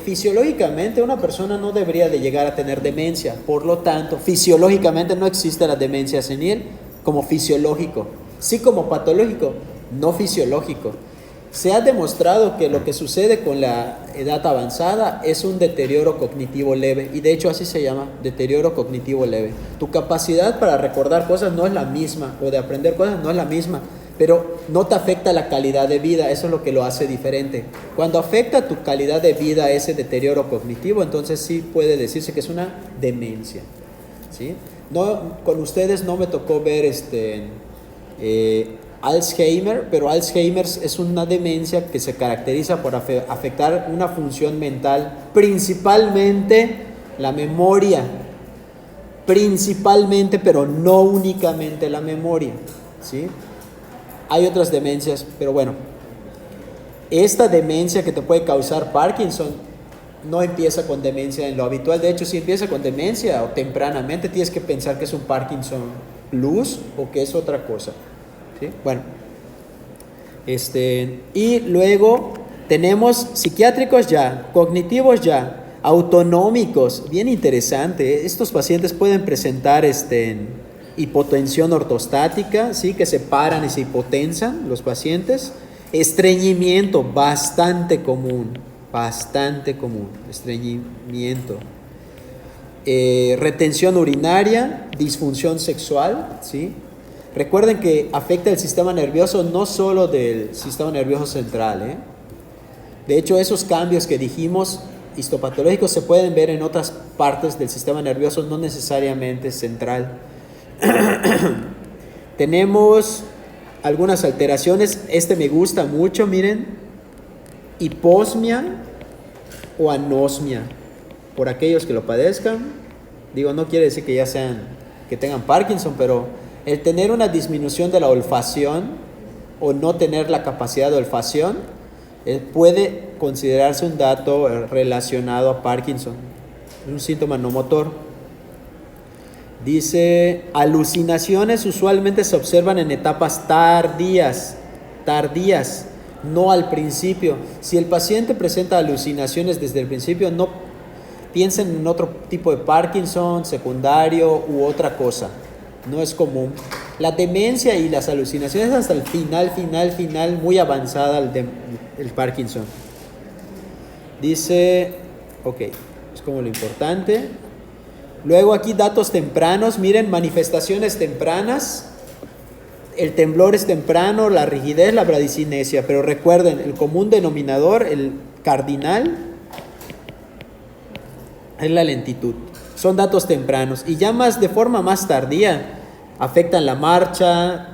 fisiológicamente una persona no debería de llegar a tener demencia. Por lo tanto, fisiológicamente no existe la demencia senil como fisiológico, sí como patológico, no fisiológico. Se ha demostrado que lo que sucede con la edad avanzada es un deterioro cognitivo leve, y de hecho así se llama, deterioro cognitivo leve. Tu capacidad para recordar cosas no es la misma, o de aprender cosas no es la misma, pero no te afecta la calidad de vida, eso es lo que lo hace diferente. Cuando afecta tu calidad de vida ese deterioro cognitivo, entonces sí puede decirse que es una demencia, ¿sí? No, con ustedes no me tocó ver Alzheimer, pero Alzheimer es una demencia que se caracteriza por afectar una función mental, principalmente la memoria, principalmente, pero no únicamente la memoria, ¿sí? Hay otras demencias, pero bueno, esta demencia que te puede causar Parkinson no empieza con demencia en lo habitual. De hecho, si empieza con demencia o tempranamente, tienes que pensar que es un Parkinson plus o que es otra cosa, ¿sí? Bueno, y luego tenemos psiquiátricos ya, cognitivos ya, autonómicos, bien interesante. Estos pacientes pueden presentar hipotensión ortostática, ¿sí? Que se paran y se hipotensan los pacientes. Estreñimiento, bastante común, estreñimiento. Retención urinaria, disfunción sexual, ¿sí? Recuerden que afecta el sistema nervioso, no solo del sistema nervioso central, ¿eh? De hecho, esos cambios que dijimos histopatológicos se pueden ver en otras partes del sistema nervioso, no necesariamente central. Tenemos algunas alteraciones. Me gusta mucho, miren: hiposmia o anosmia, por aquellos que lo padezcan. Digo, no quiere decir que que tengan Parkinson, pero el tener una disminución de la olfacción o no tener la capacidad de olfacción puede considerarse un dato relacionado a Parkinson, un síntoma no motor. Dice, alucinaciones usualmente se observan en etapas tardías, no al principio. Si el paciente presenta alucinaciones desde el principio, no piensen en otro tipo de Parkinson, secundario u otra cosa. No es común. La demencia y las alucinaciones hasta el final, muy avanzada el Parkinson. Dice, Ok, es como lo importante. Luego aquí datos tempranos, miren, manifestaciones tempranas. El temblor es temprano, la rigidez, la bradicinesia, pero recuerden, el común denominador, el cardinal, es la lentitud. Son datos tempranos y ya más de forma más tardía afectan la marcha,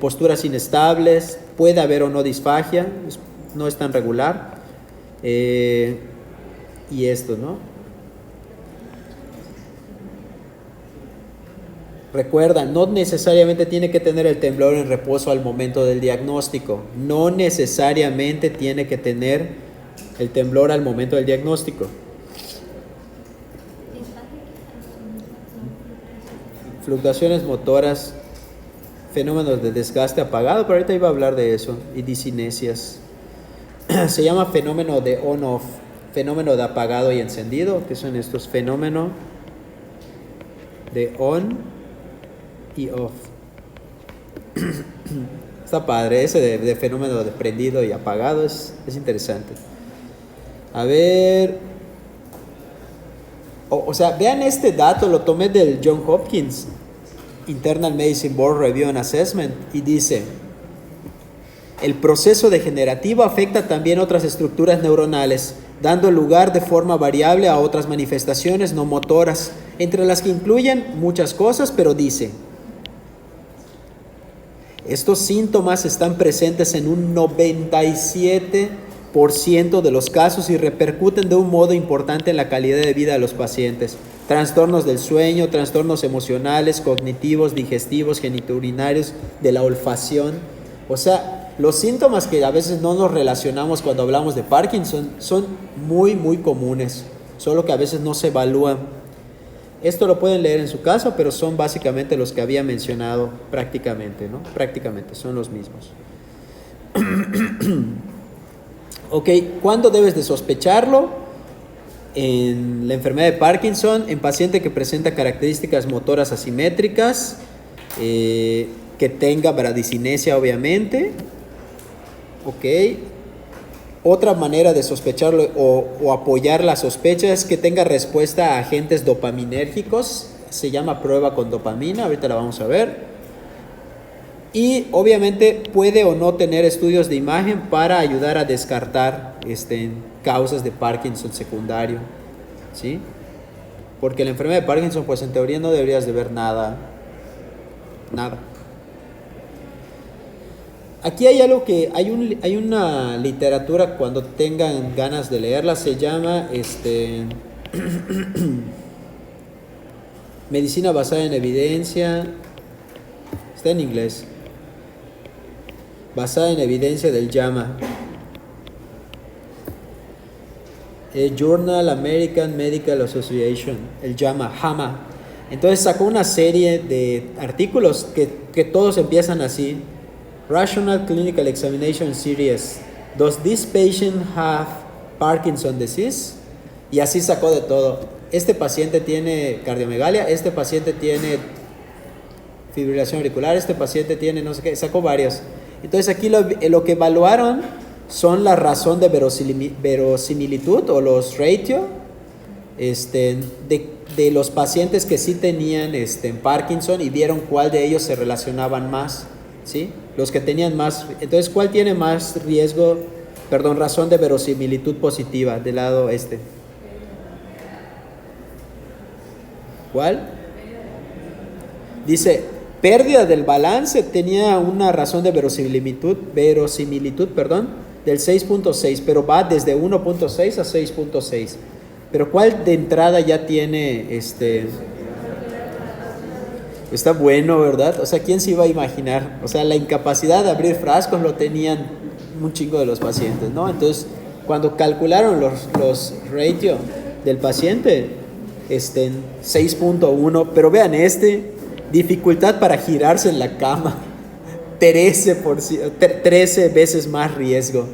posturas inestables, puede haber o no disfagia, no es tan regular. Y esto, ¿no? Recuerda, no necesariamente tiene que tener el temblor en reposo al momento del diagnóstico. No necesariamente tiene que tener el temblor al momento del diagnóstico. Fluctuaciones motoras, fenómenos de desgaste apagado, pero ahorita iba a hablar de eso, y disinesias. Se llama fenómeno de on-off, fenómeno de apagado y encendido, que son estos fenómenos de on y off. Está padre, ese de fenómeno de prendido y apagado es interesante. A ver, o sea, vean este dato, lo tomé del John Hopkins Internal Medicine Board Review and Assessment, y dice: el proceso degenerativo afecta también otras estructuras neuronales, dando lugar de forma variable a otras manifestaciones no motoras, entre las que incluyen muchas cosas, pero dice: estos síntomas están presentes en un 97% de los casos y repercuten de un modo importante en la calidad de vida de los pacientes. Trastornos del sueño, trastornos emocionales, cognitivos, digestivos, genitourinarios, de la olfacción. O sea, los síntomas que a veces no nos relacionamos cuando hablamos de Parkinson son muy, muy comunes, solo que a veces no se evalúan. Esto lo pueden leer en su casa, pero son básicamente los que había mencionado prácticamente, ¿no? Prácticamente, son los mismos. Ok, ¿cuándo debes de sospecharlo? En la enfermedad de Parkinson, en paciente que presenta características motoras asimétricas, que tenga bradicinesia obviamente. Ok. Otra manera de sospecharlo o apoyar la sospecha es que tenga respuesta a agentes dopaminérgicos. Se llama prueba con dopamina, ahorita la vamos a ver. Y obviamente puede o no tener estudios de imagen para ayudar a descartar causas de Parkinson secundario, ¿sí? Porque la enfermedad de Parkinson, pues en teoría no deberías de ver nada. Aquí hay algo que, hay una literatura, cuando tengan ganas de leerla, se llama Medicina basada en evidencia, está en inglés, basada en evidencia del JAMA, Journal American Medical Association, el JAMA. Entonces sacó una serie de artículos que todos empiezan así: Rational Clinical Examination Series, does this patient have Parkinson disease? Y así sacó de todo. Este paciente tiene cardiomegalia, este paciente tiene fibrilación auricular, este paciente tiene no sé qué, sacó varios. Entonces aquí lo que evaluaron son la razón de verosimilitud o los ratio de los pacientes que sí tenían Parkinson, y vieron cuál de ellos se relacionaban más, ¿sí? Los que tenían más. Entonces, ¿cuál tiene más razón de verosimilitud positiva del lado ¿Cuál? Dice, pérdida del balance tenía una razón de verosimilitud, del 6.6, pero va desde 1.6 a 6.6. Pero ¿cuál de entrada ya tiene Está bueno, ¿verdad? O sea, ¿quién se iba a imaginar? O sea, la incapacidad de abrir frascos lo tenían un chingo de los pacientes, ¿no? Entonces, cuando calcularon los ratio del paciente, 6.1, pero vean dificultad para girarse en la cama, 13 veces más riesgo,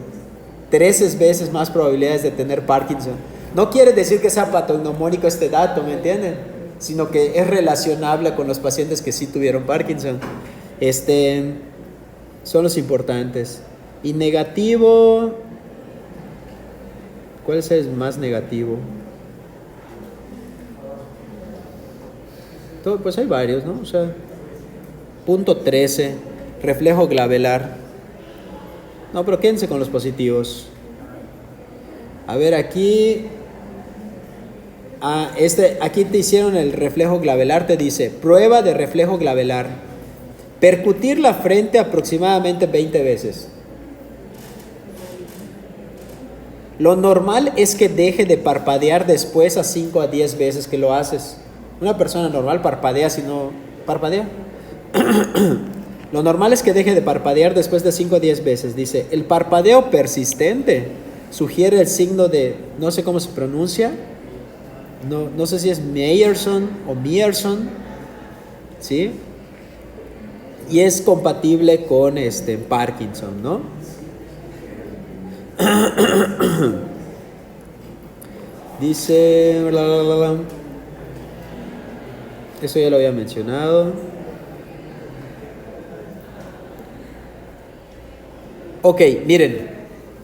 13 veces más probabilidades de tener Parkinson. No quiere decir que sea patognomónico este dato, ¿me entienden? Sino que es relacionable con los pacientes que sí tuvieron Parkinson. Son los importantes. Y negativo, ¿Cuál es el más negativo? Pues hay varios, ¿no? O sea, punto 13, reflejo glabelar. No, pero quédense con los positivos. A ver, aquí aquí te hicieron el reflejo glabelar, te dice, prueba de reflejo glabelar. Percutir la frente aproximadamente 20 veces. Lo normal es que deje de parpadear después a 5 a 10 veces que lo haces. Una persona normal parpadea si no parpadea. Lo normal es que deje de parpadear después de 5 a 10 veces. Dice, el parpadeo persistente sugiere el signo de, no sé cómo se pronuncia, no sé si es Meyerson o Meyerson, ¿sí? Y es compatible con Parkinson, ¿no? Dice, eso ya lo había mencionado. Ok, miren,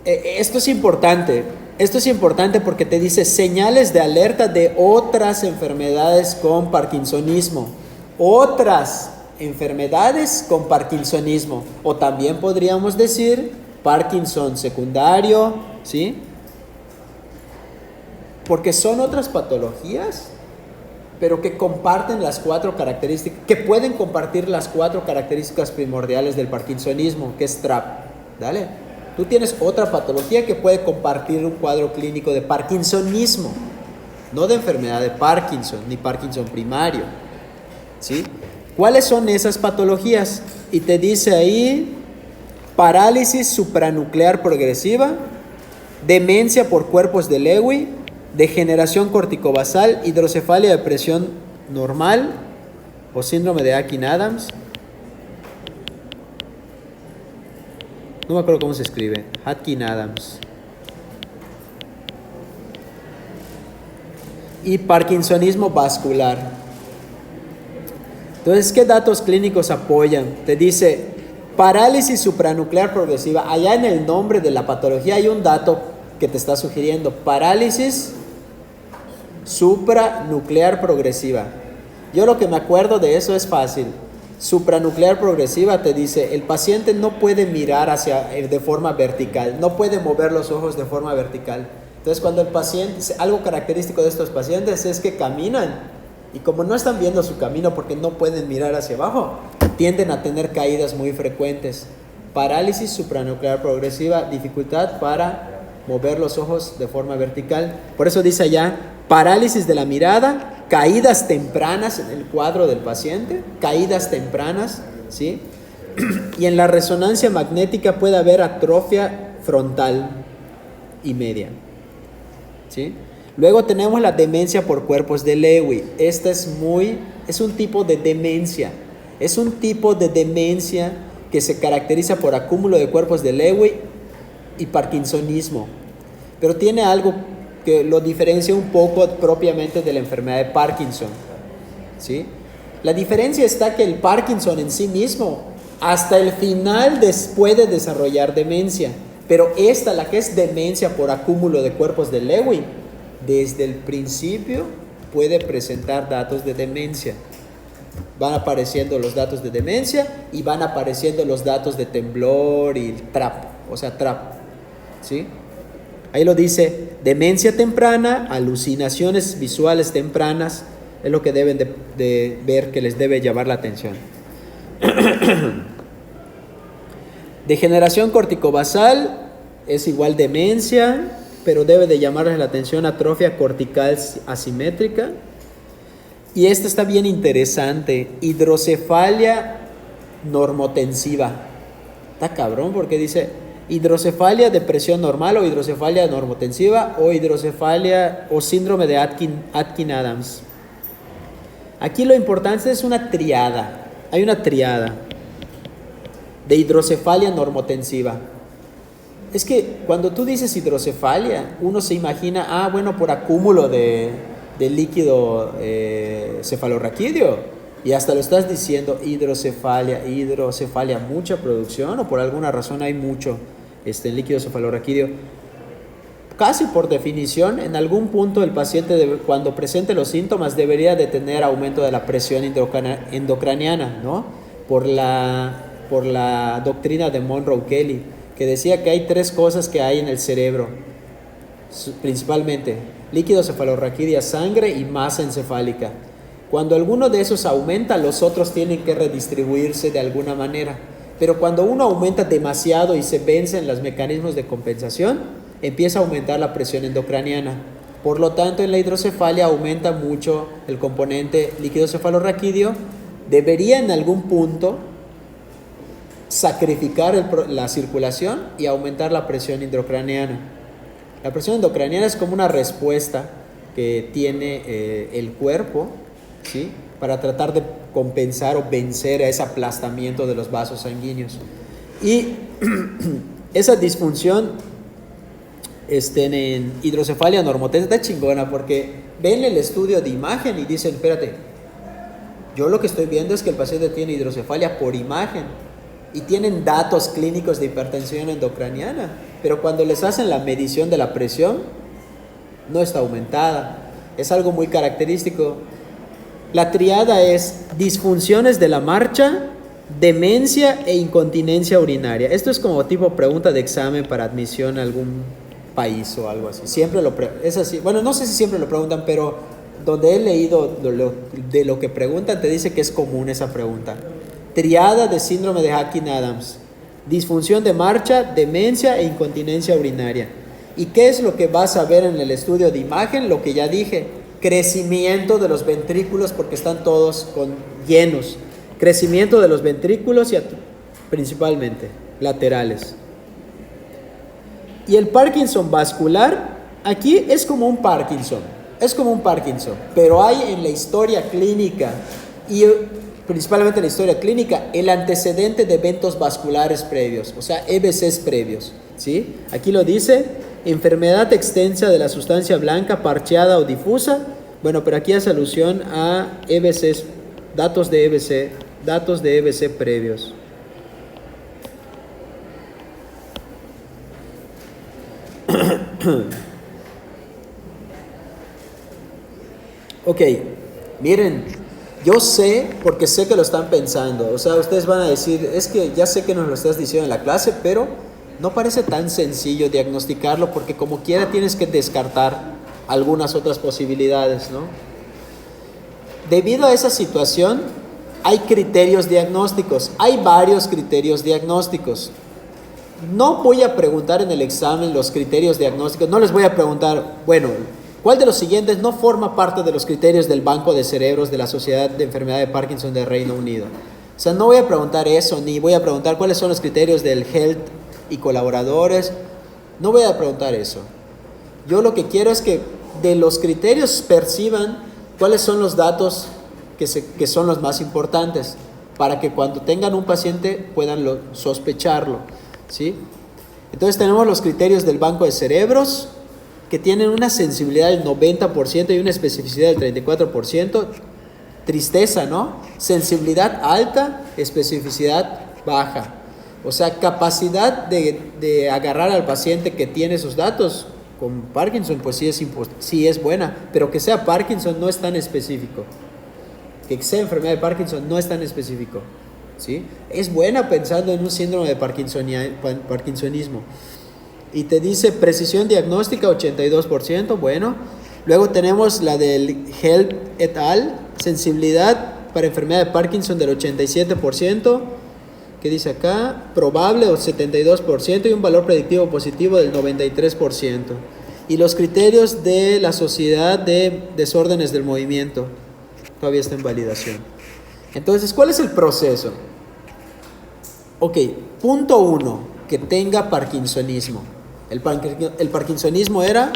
esto es importante. Esto es importante porque te dice señales de alerta de otras enfermedades con parkinsonismo. Otras enfermedades con parkinsonismo. O también podríamos decir Parkinson secundario, ¿sí? Porque son otras patologías, pero que comparten las 4 características, que pueden compartir las 4 características primordiales del parkinsonismo, que es TRAP. ¿Dale? Tú tienes otra patología que puede compartir un cuadro clínico de parkinsonismo, no de enfermedad de Parkinson, ni Parkinson primario, ¿sí? ¿Cuáles son esas patologías? Y te dice ahí, parálisis supranuclear progresiva, demencia por cuerpos de Lewy, degeneración corticobasal, hidrocefalia de presión normal o síndrome de Akin-Adams. No me acuerdo cómo se escribe. Akin-Adams. Y parkinsonismo vascular. Entonces, ¿qué datos clínicos apoyan? Te dice parálisis supranuclear progresiva. Allá en el nombre de la patología hay un dato que te está sugiriendo. Parálisis supranuclear progresiva. Yo lo que me acuerdo de eso es fácil. Supranuclear progresiva te dice, el paciente no puede mirar de forma vertical, no puede mover los ojos de forma vertical. Entonces, cuando el paciente, algo característico de estos pacientes es que caminan y como no están viendo su camino porque no pueden mirar hacia abajo, tienden a tener caídas muy frecuentes. Parálisis supranuclear progresiva, dificultad para mover los ojos de forma vertical. Por eso dice allá, parálisis de la mirada, caídas tempranas en el cuadro del paciente, caídas tempranas, ¿sí? Y en la resonancia magnética puede haber atrofia frontal y media, ¿sí? Luego tenemos la demencia por cuerpos de Lewy. Esta es un tipo de demencia. Es un tipo de demencia que se caracteriza por acúmulo de cuerpos de Lewy y parkinsonismo. Pero tiene algo que lo diferencia un poco propiamente de la enfermedad de Parkinson, ¿sí? La diferencia está que el Parkinson en sí mismo hasta el final puede desarrollar demencia, pero la que es demencia por acúmulo de cuerpos de Lewy, desde el principio puede presentar datos de demencia. Van apareciendo los datos de demencia y van apareciendo los datos de temblor y TRAP, ¿sí? Ahí lo dice, demencia temprana, alucinaciones visuales tempranas, es lo que deben de ver, que les debe llamar la atención. Degeneración corticobasal es igual demencia, pero debe de llamarles la atención atrofia cortical asimétrica. Y esta está bien interesante, hidrocefalia normotensiva. Está cabrón porque dice hidrocefalia de presión normal o hidrocefalia normotensiva o hidrocefalia o síndrome de Akin-Adams. Aquí lo importante es una triada. Hay una triada de hidrocefalia normotensiva. Es que cuando tú dices hidrocefalia, uno se imagina, bueno, por acúmulo de líquido cefalorraquídeo. Y hasta lo estás diciendo, hidrocefalia, mucha producción o por alguna razón hay mucho líquido cefalorraquídeo. casi por definición, en algún punto el paciente cuando presente los síntomas debería de tener aumento de la presión endocraniana, ¿no? Por la doctrina de Monroe Kelly, que decía que hay 3 cosas que hay en el cerebro, principalmente líquido cefalorraquídea, sangre y masa encefálica. Cuando alguno de esos aumenta, los otros tienen que redistribuirse de alguna manera. Pero cuando uno aumenta demasiado y se vencen los mecanismos de compensación, empieza a aumentar la presión endocraniana. Por lo tanto, en la hidrocefalia aumenta mucho el componente líquido cefalorraquídeo. Debería en algún punto sacrificar la circulación y aumentar la presión intracraniana. La presión endocraniana es como una respuesta que tiene el cuerpo, ¿sí?, para tratar de compensar o vencer a ese aplastamiento de los vasos sanguíneos. Y esa disfunción en hidrocefalia normotensa está chingona, porque ven el estudio de imagen y dicen, espérate, yo lo que estoy viendo es que el paciente tiene hidrocefalia por imagen y tienen datos clínicos de hipertensión endocraniana, pero cuando les hacen la medición de la presión no está aumentada. Es algo muy característico. La triada es disfunciones de la marcha, demencia e incontinencia urinaria. Esto es como tipo pregunta de examen para admisión a algún país o algo así. Siempre es así. Bueno, no sé si siempre lo preguntan, pero donde he leído de lo que preguntan, te dice que es común esa pregunta. Triada de síndrome de Hawking-Adams: disfunción de marcha, demencia e incontinencia urinaria. ¿Y qué es lo que vas a ver en el estudio de imagen? Lo que ya dije: crecimiento de los ventrículos, porque están todos llenos. Crecimiento de los ventrículos y principalmente laterales. Y el Parkinson vascular, aquí es como un Parkinson, pero hay en la historia clínica y principalmente en la historia clínica el antecedente de eventos vasculares previos, o sea, EBCs previos, ¿sí? Aquí lo dice: enfermedad extensa de la sustancia blanca, parcheada o difusa. Bueno, pero aquí hace alusión a EBCs, datos de EBC previos. Ok, miren, yo sé, porque sé que lo están pensando, o sea, ustedes van a decir, es que ya sé que nos lo estás diciendo en la clase, pero no parece tan sencillo diagnosticarlo, porque como quiera tienes que descartar algunas otras posibilidades, ¿no? Debido a esa situación, hay criterios diagnósticos, hay varios criterios diagnósticos. No voy a preguntar en el examen los criterios diagnósticos, no les voy a preguntar, bueno, ¿cuál de los siguientes no forma parte de los criterios del Banco de Cerebros de la Sociedad de Enfermedad de Parkinson del Reino Unido? O sea, no voy a preguntar eso, ni voy a preguntar cuáles son los criterios del HEALTH y colaboradores, no voy a preguntar eso. Yo lo que quiero es que de los criterios perciban cuáles son los datos que son los más importantes, para que cuando tengan un paciente puedan sospecharlo, ¿sí? Entonces tenemos los criterios del Banco de Cerebros, que tienen una sensibilidad del 90% y una especificidad del 34%. Tristeza, ¿no? Sensibilidad alta, especificidad baja. O sea, capacidad de agarrar al paciente que tiene esos datos con Parkinson, pues sí es buena, pero que sea Parkinson no es tan específico. Que sea enfermedad de Parkinson no es tan específico, ¿sí? Es buena pensando en un síndrome de parkinsonismo. Y te dice precisión diagnóstica 82%, bueno. Luego tenemos la del HEALTH et al, sensibilidad para enfermedad de Parkinson del 87%, que dice acá, probable o 72%, y un valor predictivo positivo del 93%. Y los criterios de la Sociedad de Desórdenes del Movimiento todavía está en validación. Entonces, ¿cuál es el proceso? Ok, punto 1, que tenga parkinsonismo. El parkinsonismo era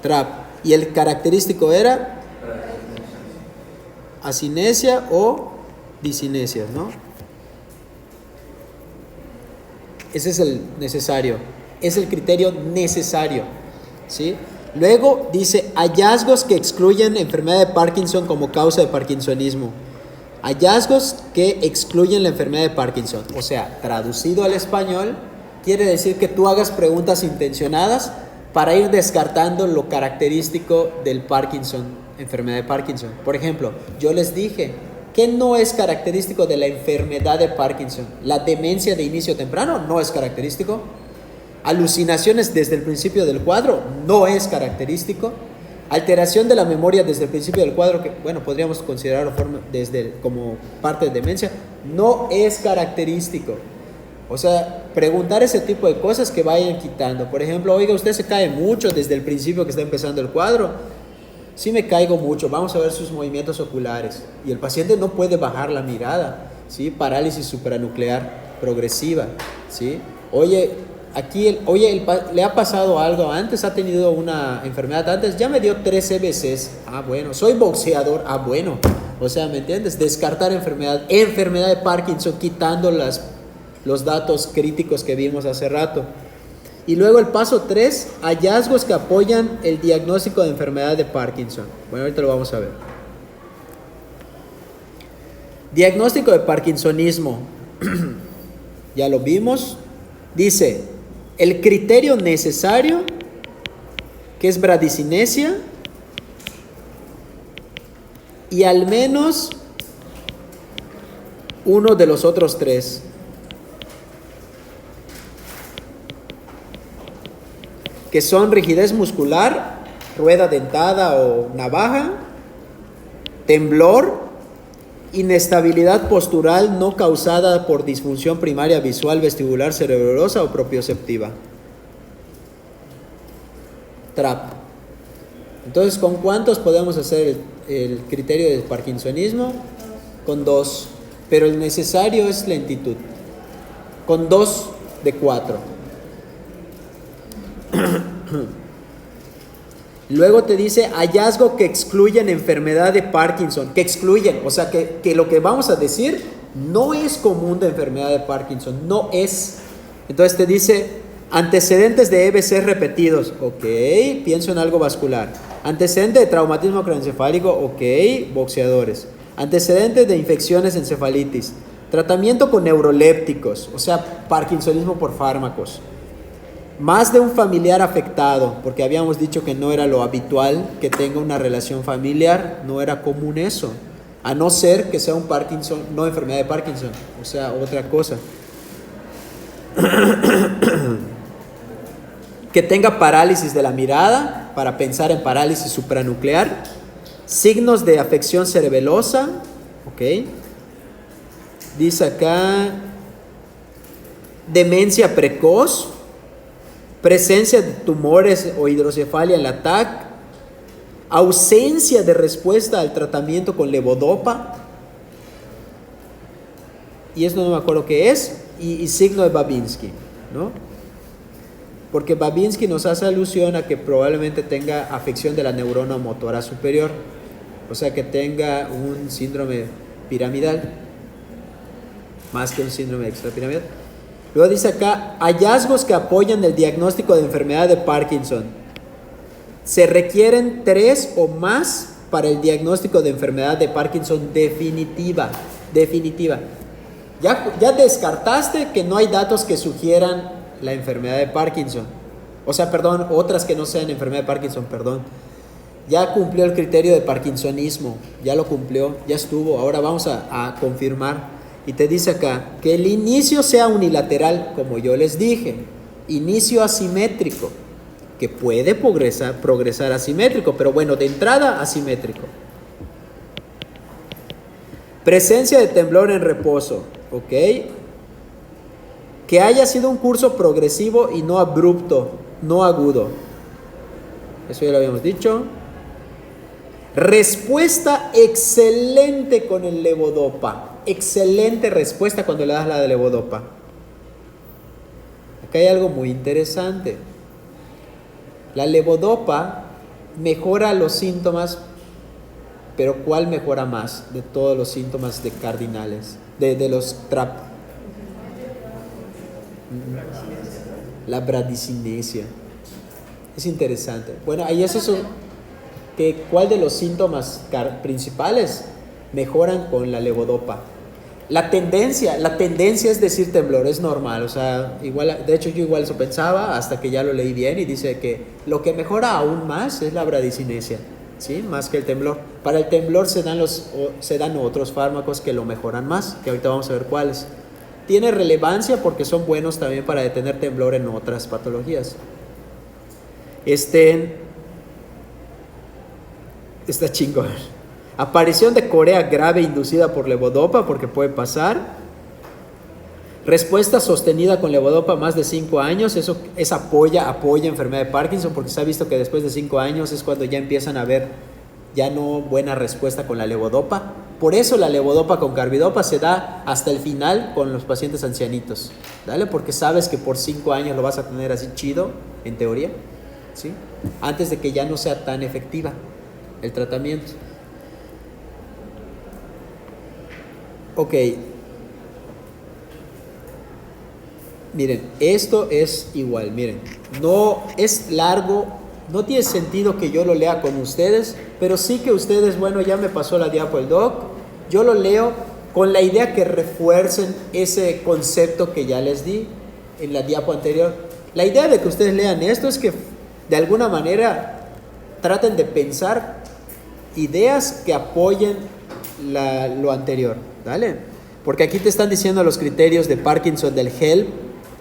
TRAP, y el característico era asinesia o disinesia, ¿no? Ese es el necesario, es el criterio necesario, ¿sí? Luego dice hallazgos que excluyen enfermedad de Parkinson como causa de parkinsonismo. Hallazgos que excluyen la enfermedad de Parkinson, o sea, traducido al español, quiere decir que tú hagas preguntas intencionadas para ir descartando lo característico del Parkinson, enfermedad de Parkinson. Por ejemplo, yo les dije, ¿qué no es característico de la enfermedad de Parkinson? La demencia de inicio temprano no es característico. Alucinaciones desde el principio del cuadro no es característico. Alteración de la memoria desde el principio del cuadro, que bueno, podríamos considerarlo como parte de demencia, no es característico. O sea, preguntar ese tipo de cosas que vayan quitando. Por ejemplo, oiga, usted se cae mucho desde el principio que está empezando el cuadro. Sí, me caigo mucho, vamos a ver sus movimientos oculares. Y el paciente no puede bajar la mirada, ¿sí? Parálisis supranuclear progresiva, ¿sí? Oye, le ha pasado algo antes, ha tenido una enfermedad antes, ya me dio 3 CBCs. Ah, bueno, soy boxeador. Ah, bueno. O sea, ¿me entiendes? Descartar enfermedad de Parkinson, quitando los datos críticos que vimos hace rato. Y luego el paso 3, hallazgos que apoyan el diagnóstico de enfermedad de Parkinson. Bueno, ahorita lo vamos a ver. Diagnóstico de parkinsonismo. Ya lo vimos. Dice, el criterio necesario, que es bradicinesia, y al menos uno de los otros 3. Que son rigidez muscular, rueda dentada o navaja, temblor, inestabilidad postural no causada por disfunción primaria visual, vestibular, cerebrosa o propioceptiva. TRAP. Entonces, ¿con cuántos podemos hacer el criterio de parkinsonismo? Con 2, pero el necesario es lentitud. Con 2 de 4. Luego te dice hallazgo que excluyen enfermedad de Parkinson, que excluyen, o sea que lo que vamos a decir no es común de enfermedad de Parkinson, no es. Entonces te dice antecedentes de EBC repetidos, ok, pienso en algo vascular. Antecedente de traumatismo craneoencefálico, ok, boxeadores. Antecedentes de infecciones, encefalitis. Tratamiento con neurolépticos, o sea, parkinsonismo por fármacos. Más de un familiar afectado, porque habíamos dicho que no era lo habitual que tenga una relación familiar, no era común eso, a no ser que sea un Parkinson, no enfermedad de Parkinson, o sea, otra cosa. Que tenga parálisis de la mirada, para pensar en parálisis supranuclear. Signos de afección cerebelosa, ok. Dice acá, demencia precoz, presencia de tumores o hidrocefalia en la TAC, ausencia de respuesta al tratamiento con levodopa, y esto no me acuerdo qué es, y signo de Babinski, ¿no? Porque Babinski nos hace alusión a que probablemente tenga afección de la neurona motora superior, o sea que tenga un síndrome piramidal, más que un síndrome extrapiramidal. Luego dice acá, hallazgos que apoyan el diagnóstico de enfermedad de Parkinson. Se requieren 3 o más para el diagnóstico de enfermedad de Parkinson definitiva. Ya descartaste que no hay datos que sugieran la enfermedad de Parkinson. O sea, perdón, otras que no sean enfermedad de Parkinson, perdón. Ya cumplió el criterio de parkinsonismo, ya lo cumplió, ya estuvo. Ahora vamos a confirmar. Y te dice acá que el inicio sea unilateral, como yo les dije, inicio asimétrico, que puede progresar asimétrico, pero bueno, de entrada asimétrico. Presencia de temblor en reposo, ok. Que haya sido un curso progresivo y no abrupto, no agudo. Eso ya lo habíamos dicho. Respuesta excelente con el levodopa. Excelente respuesta cuando le das la de levodopa. Acá hay algo muy interesante. La levodopa mejora los síntomas, pero ¿cuál mejora más de todos los síntomas de cardinales? De los TRAP. La bradicinesia. Es interesante. Bueno, ahí es eso. ¿Cuál de los síntomas principales mejoran con la levodopa? La tendencia es decir temblor, es normal, o sea, igual, de hecho yo igual eso pensaba hasta que ya lo leí bien y dice que lo que mejora aún más es la bradicinesia, ¿sí? Más que el temblor. Para el temblor se dan otros fármacos que lo mejoran más, que ahorita vamos a ver cuáles. Tiene relevancia porque son buenos también para detener temblor en otras patologías. Está chingón. Aparición de corea grave inducida por levodopa, porque puede pasar. Respuesta sostenida con levodopa más de 5 años, eso es apoya enfermedad de Parkinson, porque se ha visto que después de 5 años es cuando ya empiezan a haber ya no buena respuesta con la levodopa. Por eso la levodopa con carbidopa se da hasta el final con los pacientes ancianitos, ¿vale? Porque sabes que por 5 años lo vas a tener así chido, en teoría, ¿sí? Antes de que ya no sea tan efectiva el tratamiento. Ok. Miren, esto es igual, miren, no es largo, no tiene sentido que yo lo lea con ustedes, pero sí que ustedes, bueno, ya me pasó la diapo el doc, yo lo leo con la idea que refuercen ese concepto que ya les di en la diapo anterior. La idea de que ustedes lean esto es que de alguna manera traten de pensar ideas que apoyen lo anterior, ¿vale? Porque aquí te están diciendo los criterios de Parkinson del Helm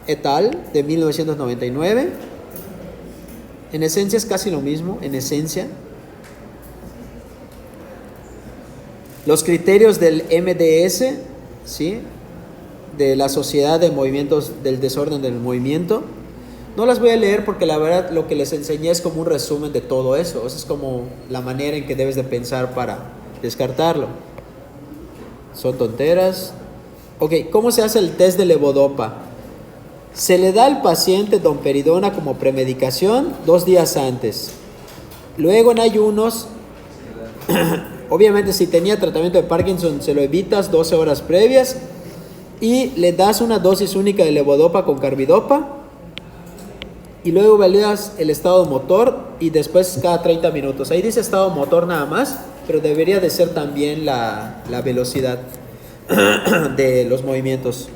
et al. De 1999. En esencia es casi lo mismo, en esencia. Los criterios del MDS, ¿sí? De la Sociedad de Movimientos del Desorden del Movimiento. No las voy a leer porque la verdad lo que les enseñé es como un resumen de todo eso. Esa es como la manera en que debes de pensar para descartarlo. Son tonteras. Ok, ¿cómo se hace el test de levodopa? Se le da al paciente domperidona como premedicación 2 días antes. Luego en ayunos, obviamente si tenía tratamiento de Parkinson se lo evitas 12 horas previas y le das una dosis única de levodopa con carbidopa y luego validas el estado motor y después cada 30 minutos. Ahí dice estado motor nada más, pero debería de ser también la velocidad de los movimientos.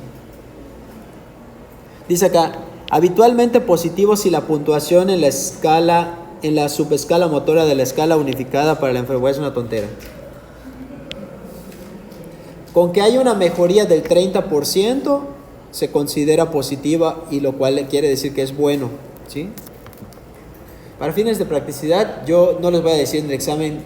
Dice acá, habitualmente positivo si la puntuación en la subescala motora de la escala unificada para la enfermedad es una tontera. Con que haya una mejoría del 30% se considera positiva y lo cual quiere decir que es bueno, ¿sí? Para fines de practicidad yo no les voy a decir en el examen,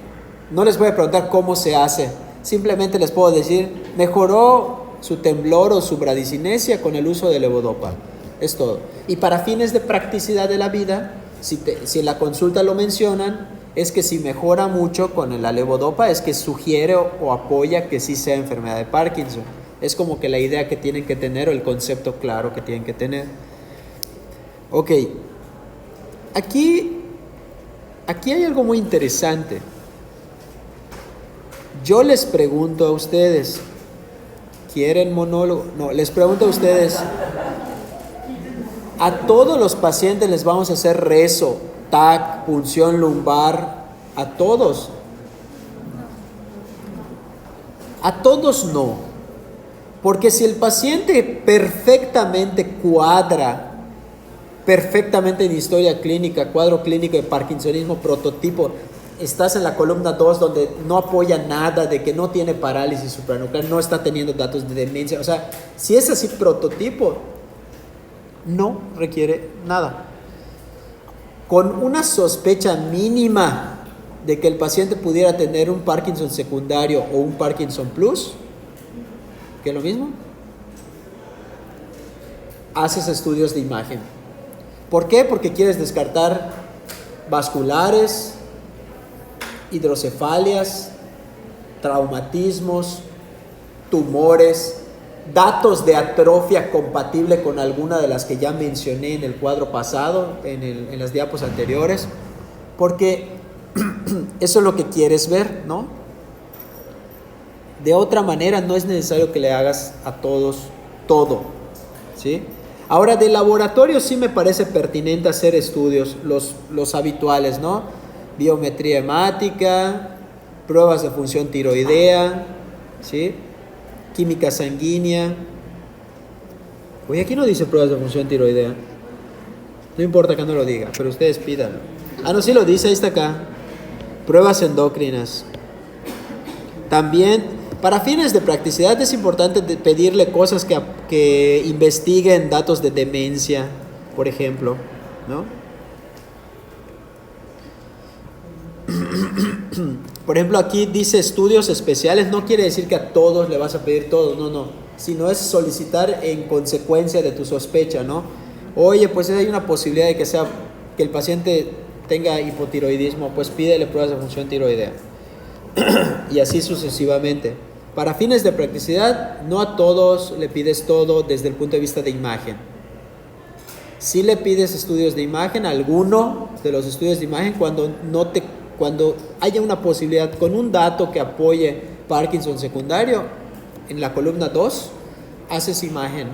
no les voy a preguntar cómo se hace, simplemente les puedo decir, mejoró su temblor o su bradicinesia con el uso de levodopa. Es todo. Y para fines de practicidad de la vida, si en la consulta lo mencionan, es que si mejora mucho con la levodopa, es que sugiere o apoya que sí sea enfermedad de Parkinson. Es como que la idea que tienen que tener o el concepto claro que tienen que tener. Ok. Aquí hay algo muy interesante. Yo les pregunto a ustedes, ¿quieren monólogo? No, les pregunto a ustedes, a todos los pacientes les vamos a hacer rezo, TAC, punción lumbar, a todos. A todos no. Porque si el paciente perfectamente cuadra, perfectamente en historia clínica, cuadro clínico de parkinsonismo prototipo, estás en la columna 2 donde no apoya nada, de que no tiene parálisis supranuclear, no está teniendo datos de demencia, o sea, si es así prototipo, no requiere nada. Con una sospecha mínima de que el paciente pudiera tener un Parkinson secundario o un Parkinson plus, que es lo mismo, haces estudios de imagen. ¿Por qué? Porque quieres descartar vasculares, hidrocefalias, traumatismos, tumores, datos de atrofia compatible con alguna de las que ya mencioné en el cuadro pasado, en las diapos anteriores, porque eso es lo que quieres ver, ¿no? De otra manera no es necesario que le hagas a todos todo, ¿sí? Ahora, de laboratorio sí me parece pertinente hacer estudios, los habituales, ¿no? Biometría hemática, pruebas de función tiroidea, ¿sí? química sanguínea. Oye, aquí no dice pruebas de función tiroidea. No importa que no lo diga, pero ustedes pídanlo. Ah, no, sí lo dice, ahí está acá. Pruebas endocrinas. También, para fines de practicidad es importante pedirle cosas que investiguen datos de demencia, por ejemplo, ¿no? Por ejemplo, aquí dice estudios especiales, no quiere decir que a todos le vas a pedir todo, no, sino es solicitar en consecuencia de tu sospecha, ¿no? Oye, pues hay una posibilidad de que el paciente tenga hipotiroidismo, pues pídele pruebas de función tiroidea. Y así sucesivamente. Para fines de practicidad, no a todos le pides todo desde el punto de vista de imagen. Si le pides estudios de imagen, alguno de los estudios de imagen, cuando haya una posibilidad con un dato que apoye Parkinson secundario, en la columna 2, haces imagen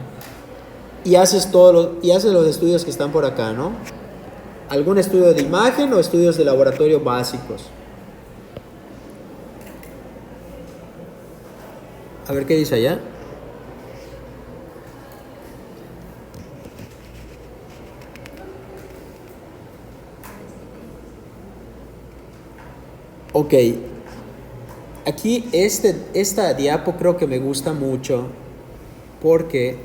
y haces los estudios que están por acá, ¿no? Algún estudio de imagen o estudios de laboratorio básicos. A ver qué dice allá. Ok, aquí esta diapo creo que me gusta mucho porque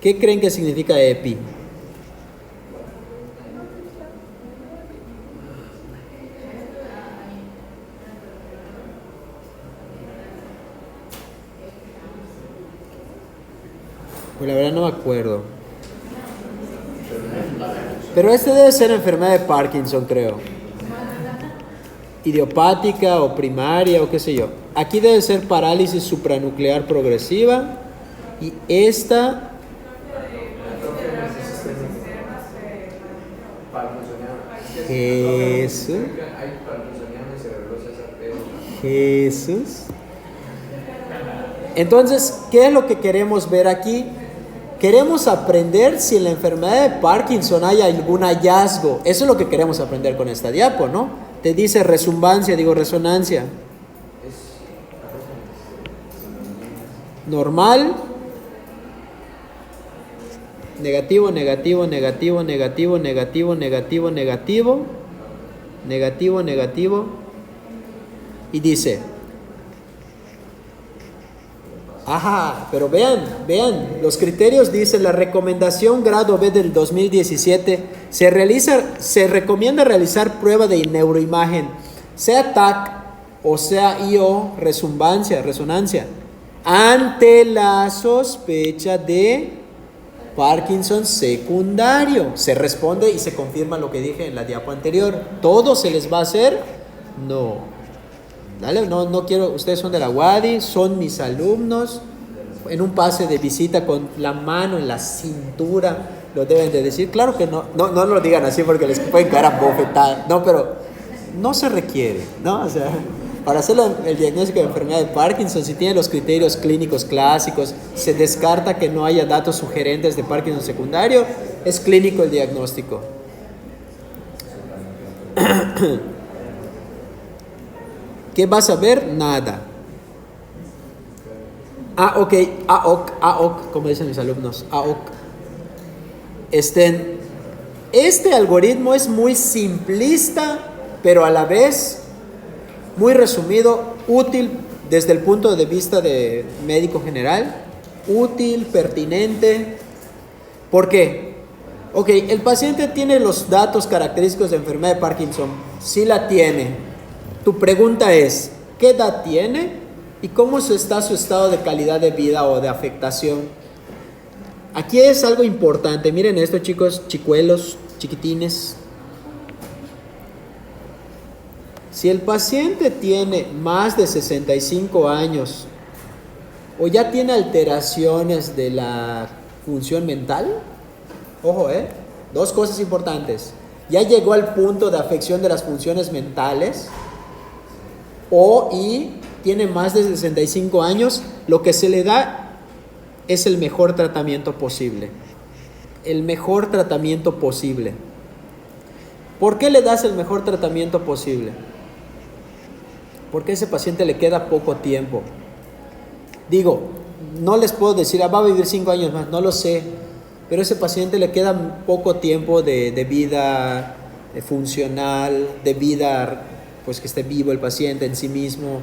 ¿qué creen que significa EPI? Pues la verdad no me acuerdo. Pero debe ser enfermedad de Parkinson, creo. Idiopática o primaria o qué sé yo. Aquí debe ser parálisis supranuclear progresiva. Y esta... Jesús. Entonces, ¿qué es lo que queremos ver aquí? Queremos aprender si en la enfermedad de Parkinson hay algún hallazgo. Eso es lo que queremos aprender con esta diapo, ¿no? Te dice resonancia. Normal. Negativo. Y dice... Ajá, pero vean, los criterios dicen la recomendación grado B del 2017 se recomienda realizar prueba de neuroimagen, sea TAC o sea IO, resonancia, ante la sospecha de Parkinson secundario. Se responde y se confirma lo que dije en la diapo anterior. ¿Todo se les va a hacer? No. Dale, no quiero, ustedes son de la UADY, son mis alumnos, en un pase de visita con la mano en la cintura, lo deben de decir. Claro que no lo digan así porque les pueden caer a bofetadas, no, pero no se requiere, ¿no? O sea, para hacer el diagnóstico de enfermedad de Parkinson, si tiene los criterios clínicos clásicos, se descarta que no haya datos sugerentes de Parkinson secundario, es clínico el diagnóstico. ¿Qué vas a ver? Nada. Ok, AOC, como dicen mis alumnos, AOC. Este algoritmo es muy simplista, pero a la vez muy resumido, útil desde el punto de vista de médico general, útil, pertinente. ¿Por qué? Ok, el paciente tiene los datos característicos de enfermedad de Parkinson, sí la tiene. Tu pregunta es, ¿qué edad tiene? ¿Y cómo está su estado de calidad de vida o de afectación? Aquí es algo importante. Miren esto, chicos, chicuelos, chiquitines. Si el paciente tiene más de 65 años o ya tiene alteraciones de la función mental, ojo, dos cosas importantes. Ya llegó al punto de afección de las funciones mentales y tiene más de 65 años, lo que se le da es el mejor tratamiento posible. El mejor tratamiento posible. ¿Por qué le das el mejor tratamiento posible? porque a ese paciente le queda poco tiempo. Digo, no les puedo decir, va a vivir 5 años más, no lo sé, pero a ese paciente le queda poco tiempo de vida funcional, de vida, pues que esté vivo el paciente en sí mismo.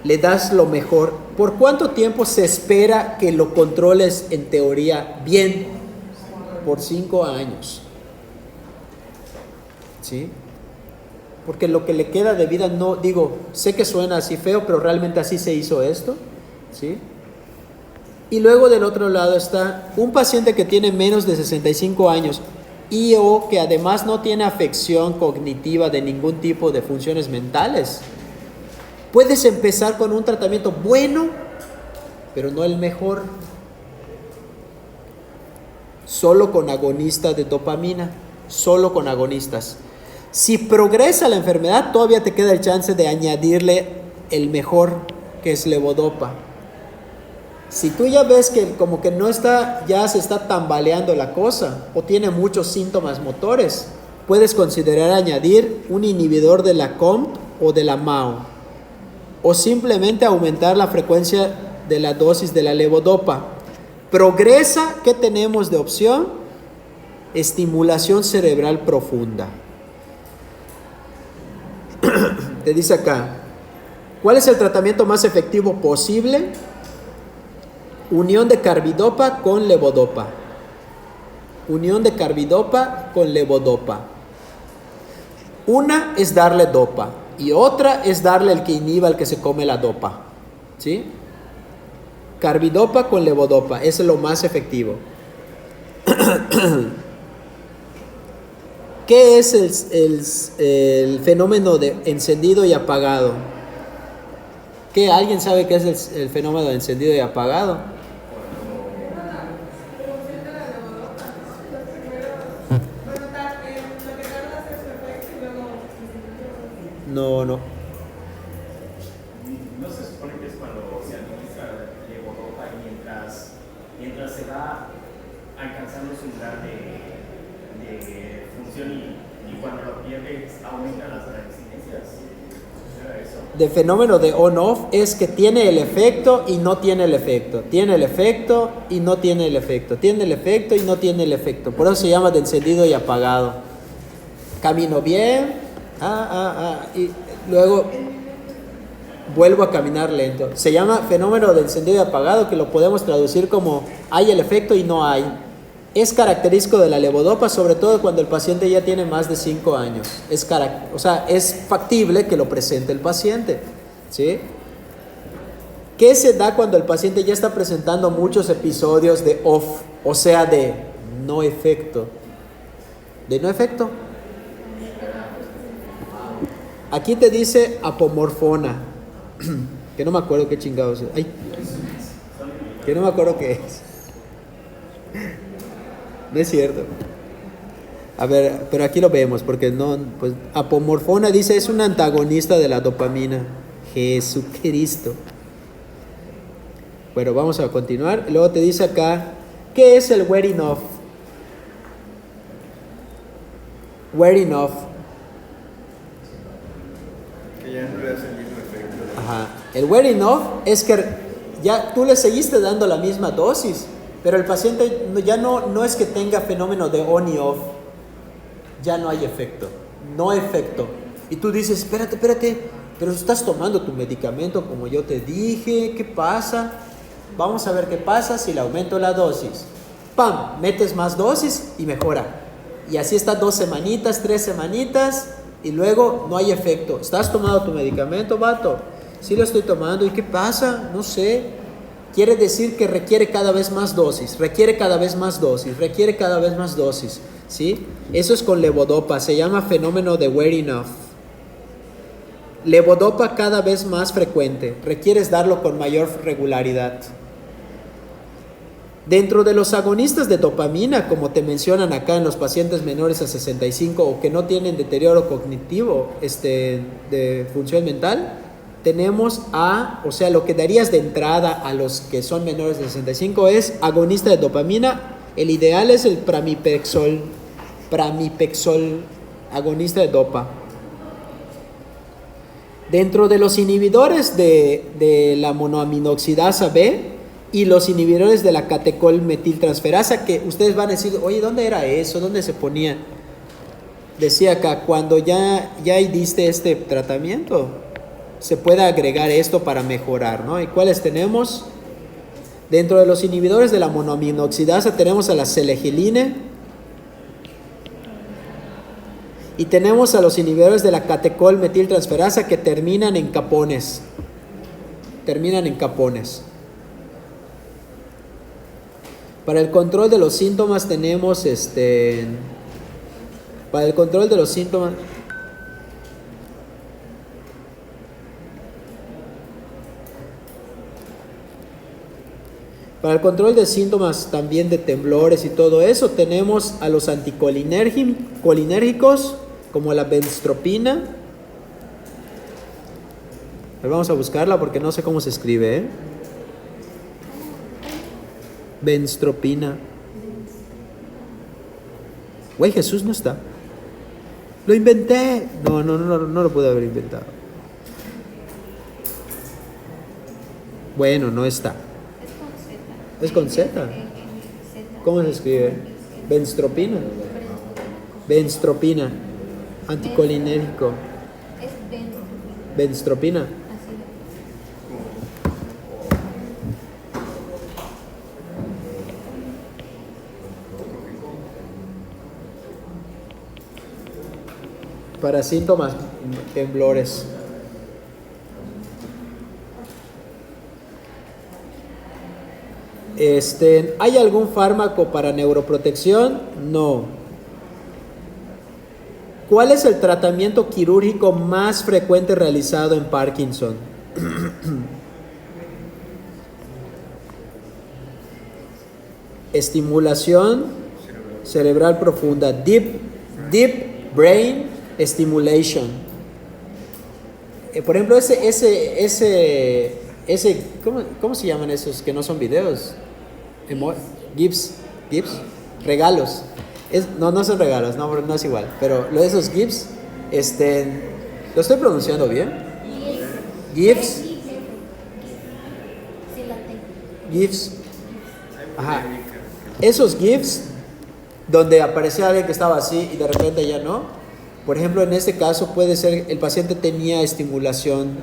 Le das lo mejor. ¿Por cuánto tiempo se espera que lo controles en teoría bien? Por 5 años. ¿Sí? Porque lo que le queda de vida, no, digo, sé que suena así feo, pero realmente así se hizo esto. ¿Sí? Y luego del otro lado está un paciente que tiene menos de 65 años y o que además no tiene afección cognitiva de ningún tipo de funciones mentales. Puedes empezar con un tratamiento bueno, pero no el mejor. Solo con agonistas de dopamina, solo con agonistas. Si progresa la enfermedad, todavía te queda el chance de añadirle el mejor, que es levodopa. Si tú ya ves que como que no está, ya se está tambaleando la cosa o tiene muchos síntomas motores, puedes considerar añadir un inhibidor de la COMT o de la MAO, o simplemente aumentar la frecuencia de la dosis de la levodopa. Progresa, ¿qué tenemos de opción? Estimulación cerebral profunda. Te dice acá, ¿cuál es el tratamiento más efectivo posible? Unión de carbidopa con levodopa. Unión de carbidopa con levodopa. Una es darle dopa y otra es darle el que inhiba el que se come la dopa. ¿Sí? Carbidopa con levodopa, eso es lo más efectivo. ¿Qué es el fenómeno de encendido y apagado? ¿Qué? ¿Alguien sabe qué es el fenómeno de encendido y apagado? No. No se supone que es cuando se administra levodopa y mientras se va alcanzando su umbral de función y cuando lo pierde aumentan las resistencias. ¿Era eso? De fenómeno de on-off es que tiene el efecto y no tiene el efecto. Tiene el efecto y no tiene el efecto. Tiene el efecto y no tiene el efecto. Por eso se llama de encendido y apagado. Camino bien. Y luego vuelvo a caminar lento. Se llama fenómeno de encendido y apagado, que lo podemos traducir como hay el efecto y no hay. Es característico de la levodopa, sobre todo cuando el paciente ya tiene más de 5 años. Es factible que lo presente el paciente. ¿Sí? ¿Qué se da cuando el paciente ya está presentando muchos episodios de off? O sea, de no efecto. ¿De no efecto? Aquí te dice apomorfona, que no me acuerdo qué chingados es. Que no me acuerdo qué es. No es cierto. A ver, pero aquí lo vemos, porque no, pues apomorfona dice es un antagonista de la dopamina. Jesucristo. Bueno, vamos a continuar. Luego te dice acá, ¿qué es el wearing off? Wearing off. Ya no le hace el mismo efecto. Ajá. El wearing off es que ya tú le seguiste dando la misma dosis, pero el paciente ya no es que tenga fenómeno de on y off, ya no hay efecto, no efecto. Y tú dices, espérate, pero estás tomando tu medicamento como yo te dije, ¿qué pasa? Vamos a ver qué pasa si le aumento la dosis. ¡Pam! Metes más dosis y mejora. Y así está 2 semanitas, 3 semanitas. Y luego no hay efecto. ¿Estás tomando tu medicamento, vato? Sí lo estoy tomando. ¿Y qué pasa? No sé. Quiere decir que requiere cada vez más dosis. ¿Sí? Eso es con levodopa. Se llama fenómeno de wearing off. Levodopa cada vez más frecuente. Requieres darlo con mayor regularidad. Dentro de los agonistas de dopamina, como te mencionan acá en los pacientes menores a 65 o que no tienen deterioro cognitivo de función mental, tenemos lo que darías de entrada a los que son menores de 65 es agonista de dopamina. El ideal es el pramipexol, agonista de dopa. Dentro de los inhibidores de la monoaminoxidasa B y los inhibidores de la catecolmetiltransferasa, que ustedes van a decir, oye, ¿dónde era eso? ¿Dónde se ponía? Decía acá, cuando ya diste este tratamiento, se puede agregar esto para mejorar, ¿no? ¿Y cuáles tenemos? Dentro de los inhibidores de la monoaminoxidasa tenemos a la selegiline y tenemos a los inhibidores de la catecolmetiltransferasa que terminan en capones. Para el control de los síntomas tenemos para el control de los síntomas Para el control de síntomas también de temblores y todo eso, tenemos a los anticolinérgicos como la benztropina. A ver, vamos a buscarla porque no sé cómo se escribe, ¿eh? Benztropina. Güey, Jesús no está. Lo inventé. No lo pude haber inventado. Bueno, no está. Es con Z. ¿Cómo se escribe? Benztropina. Benztropina. Anticolinérgico. Es Benztropina. así. Para síntomas, temblores. ¿Hay algún fármaco para neuroprotección? No. ¿Cuál es el tratamiento quirúrgico más frecuente realizado en Parkinson? Estimulación cerebral profunda, deep brain stimulation. Por ejemplo, ¿cómo se llaman esos que no son videos? GIFs, regalos. No son regalos, no es igual. Pero esos GIFs, ¿lo estoy pronunciando bien? GIFs. Sí, la tengo. GIFs. Ajá. Esos GIFs donde aparecía alguien que estaba así y de repente ya no. Por ejemplo, en este caso puede ser el paciente tenía estimulación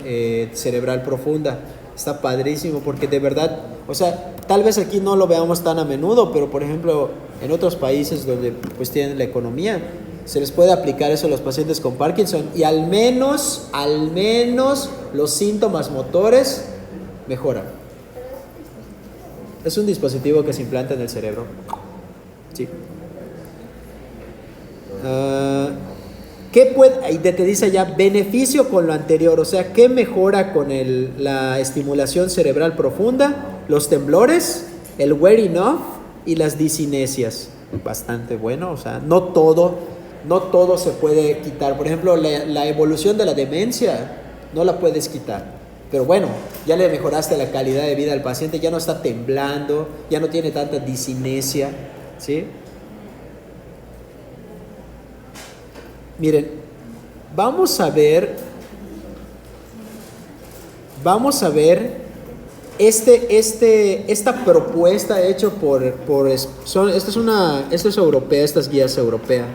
cerebral profunda. Está padrísimo porque de verdad, o sea, tal vez aquí no lo veamos tan a menudo, pero por ejemplo, en otros países donde pues tienen la economía, se les puede aplicar eso a los pacientes con Parkinson y al menos los síntomas motores mejoran. Es un dispositivo que se implanta en el cerebro. Sí. Y te dice ya beneficio con lo anterior, o sea, ¿qué mejora con la estimulación cerebral profunda? Los temblores, el wearing off y las discinesias. Bastante bueno, o sea, no todo se puede quitar. Por ejemplo, la evolución de la demencia no la puedes quitar. Pero bueno, ya le mejoraste la calidad de vida al paciente, ya no está temblando, ya no tiene tanta discinesia, ¿sí? Miren, vamos a ver esta propuesta hecha esta es europea, esta es guías europea.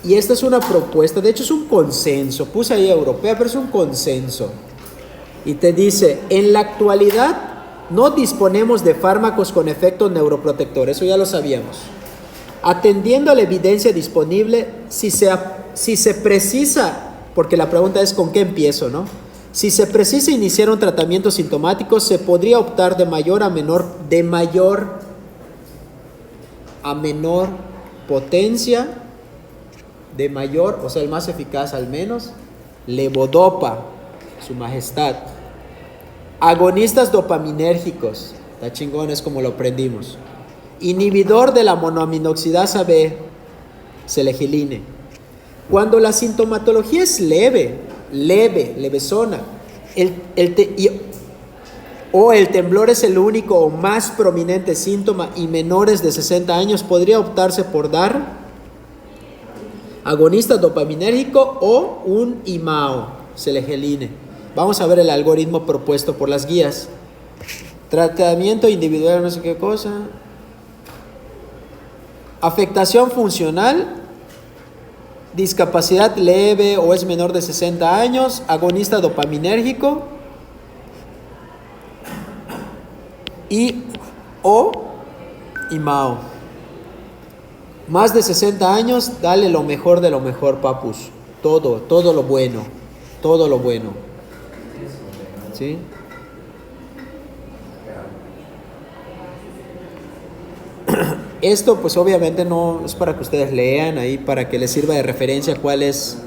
Y esta es una propuesta, de hecho es un consenso, puse ahí europea, pero es un consenso. Y te dice, en la actualidad no disponemos de fármacos con efecto neuroprotector, eso ya lo sabíamos. Atendiendo a la evidencia disponible, si se precisa, porque la pregunta es ¿con qué empiezo, no? Si se precisa iniciar un tratamiento sintomático, se podría optar de mayor a menor potencia, de mayor, o sea, el más eficaz al menos, levodopa, su majestad. Agonistas dopaminérgicos, está chingón, es como lo aprendimos. Inhibidor de la monoaminoxidasa B, selegiline. Cuando la sintomatología es levesona, o el temblor es el único o más prominente síntoma y menores de 60 años, podría optarse por dar agonista dopaminérgico o un IMAO, selegeline. Vamos a ver el algoritmo propuesto por las guías. Tratamiento individual, no sé qué cosa. Afectación funcional, discapacidad leve o es menor de 60 años, agonista dopaminérgico y o IMAO. Más de 60 años, dale lo mejor de lo mejor, papus. Todo lo bueno. Todo lo bueno. ¿Sí? Esto pues obviamente no es para que ustedes lean ahí, para que les sirva de referencia cuáles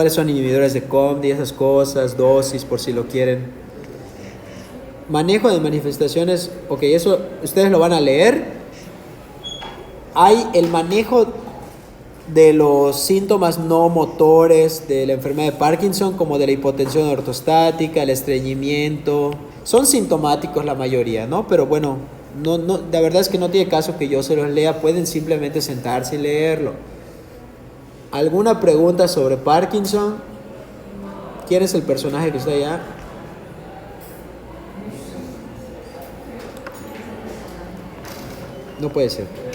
son inhibidores de COMT y esas cosas, dosis por si lo quieren. Manejo de manifestaciones, ok, eso ustedes lo van a leer. Hay el manejo de los síntomas no motores de la enfermedad de Parkinson, como de la hipotensión ortostática, el estreñimiento. Son sintomáticos la mayoría, ¿no? Pero bueno, no, la verdad es que no tiene caso que yo se los lea, pueden simplemente sentarse y leerlo. ¿Alguna pregunta sobre Parkinson? ¿Quién es el personaje que está allá? No puede ser.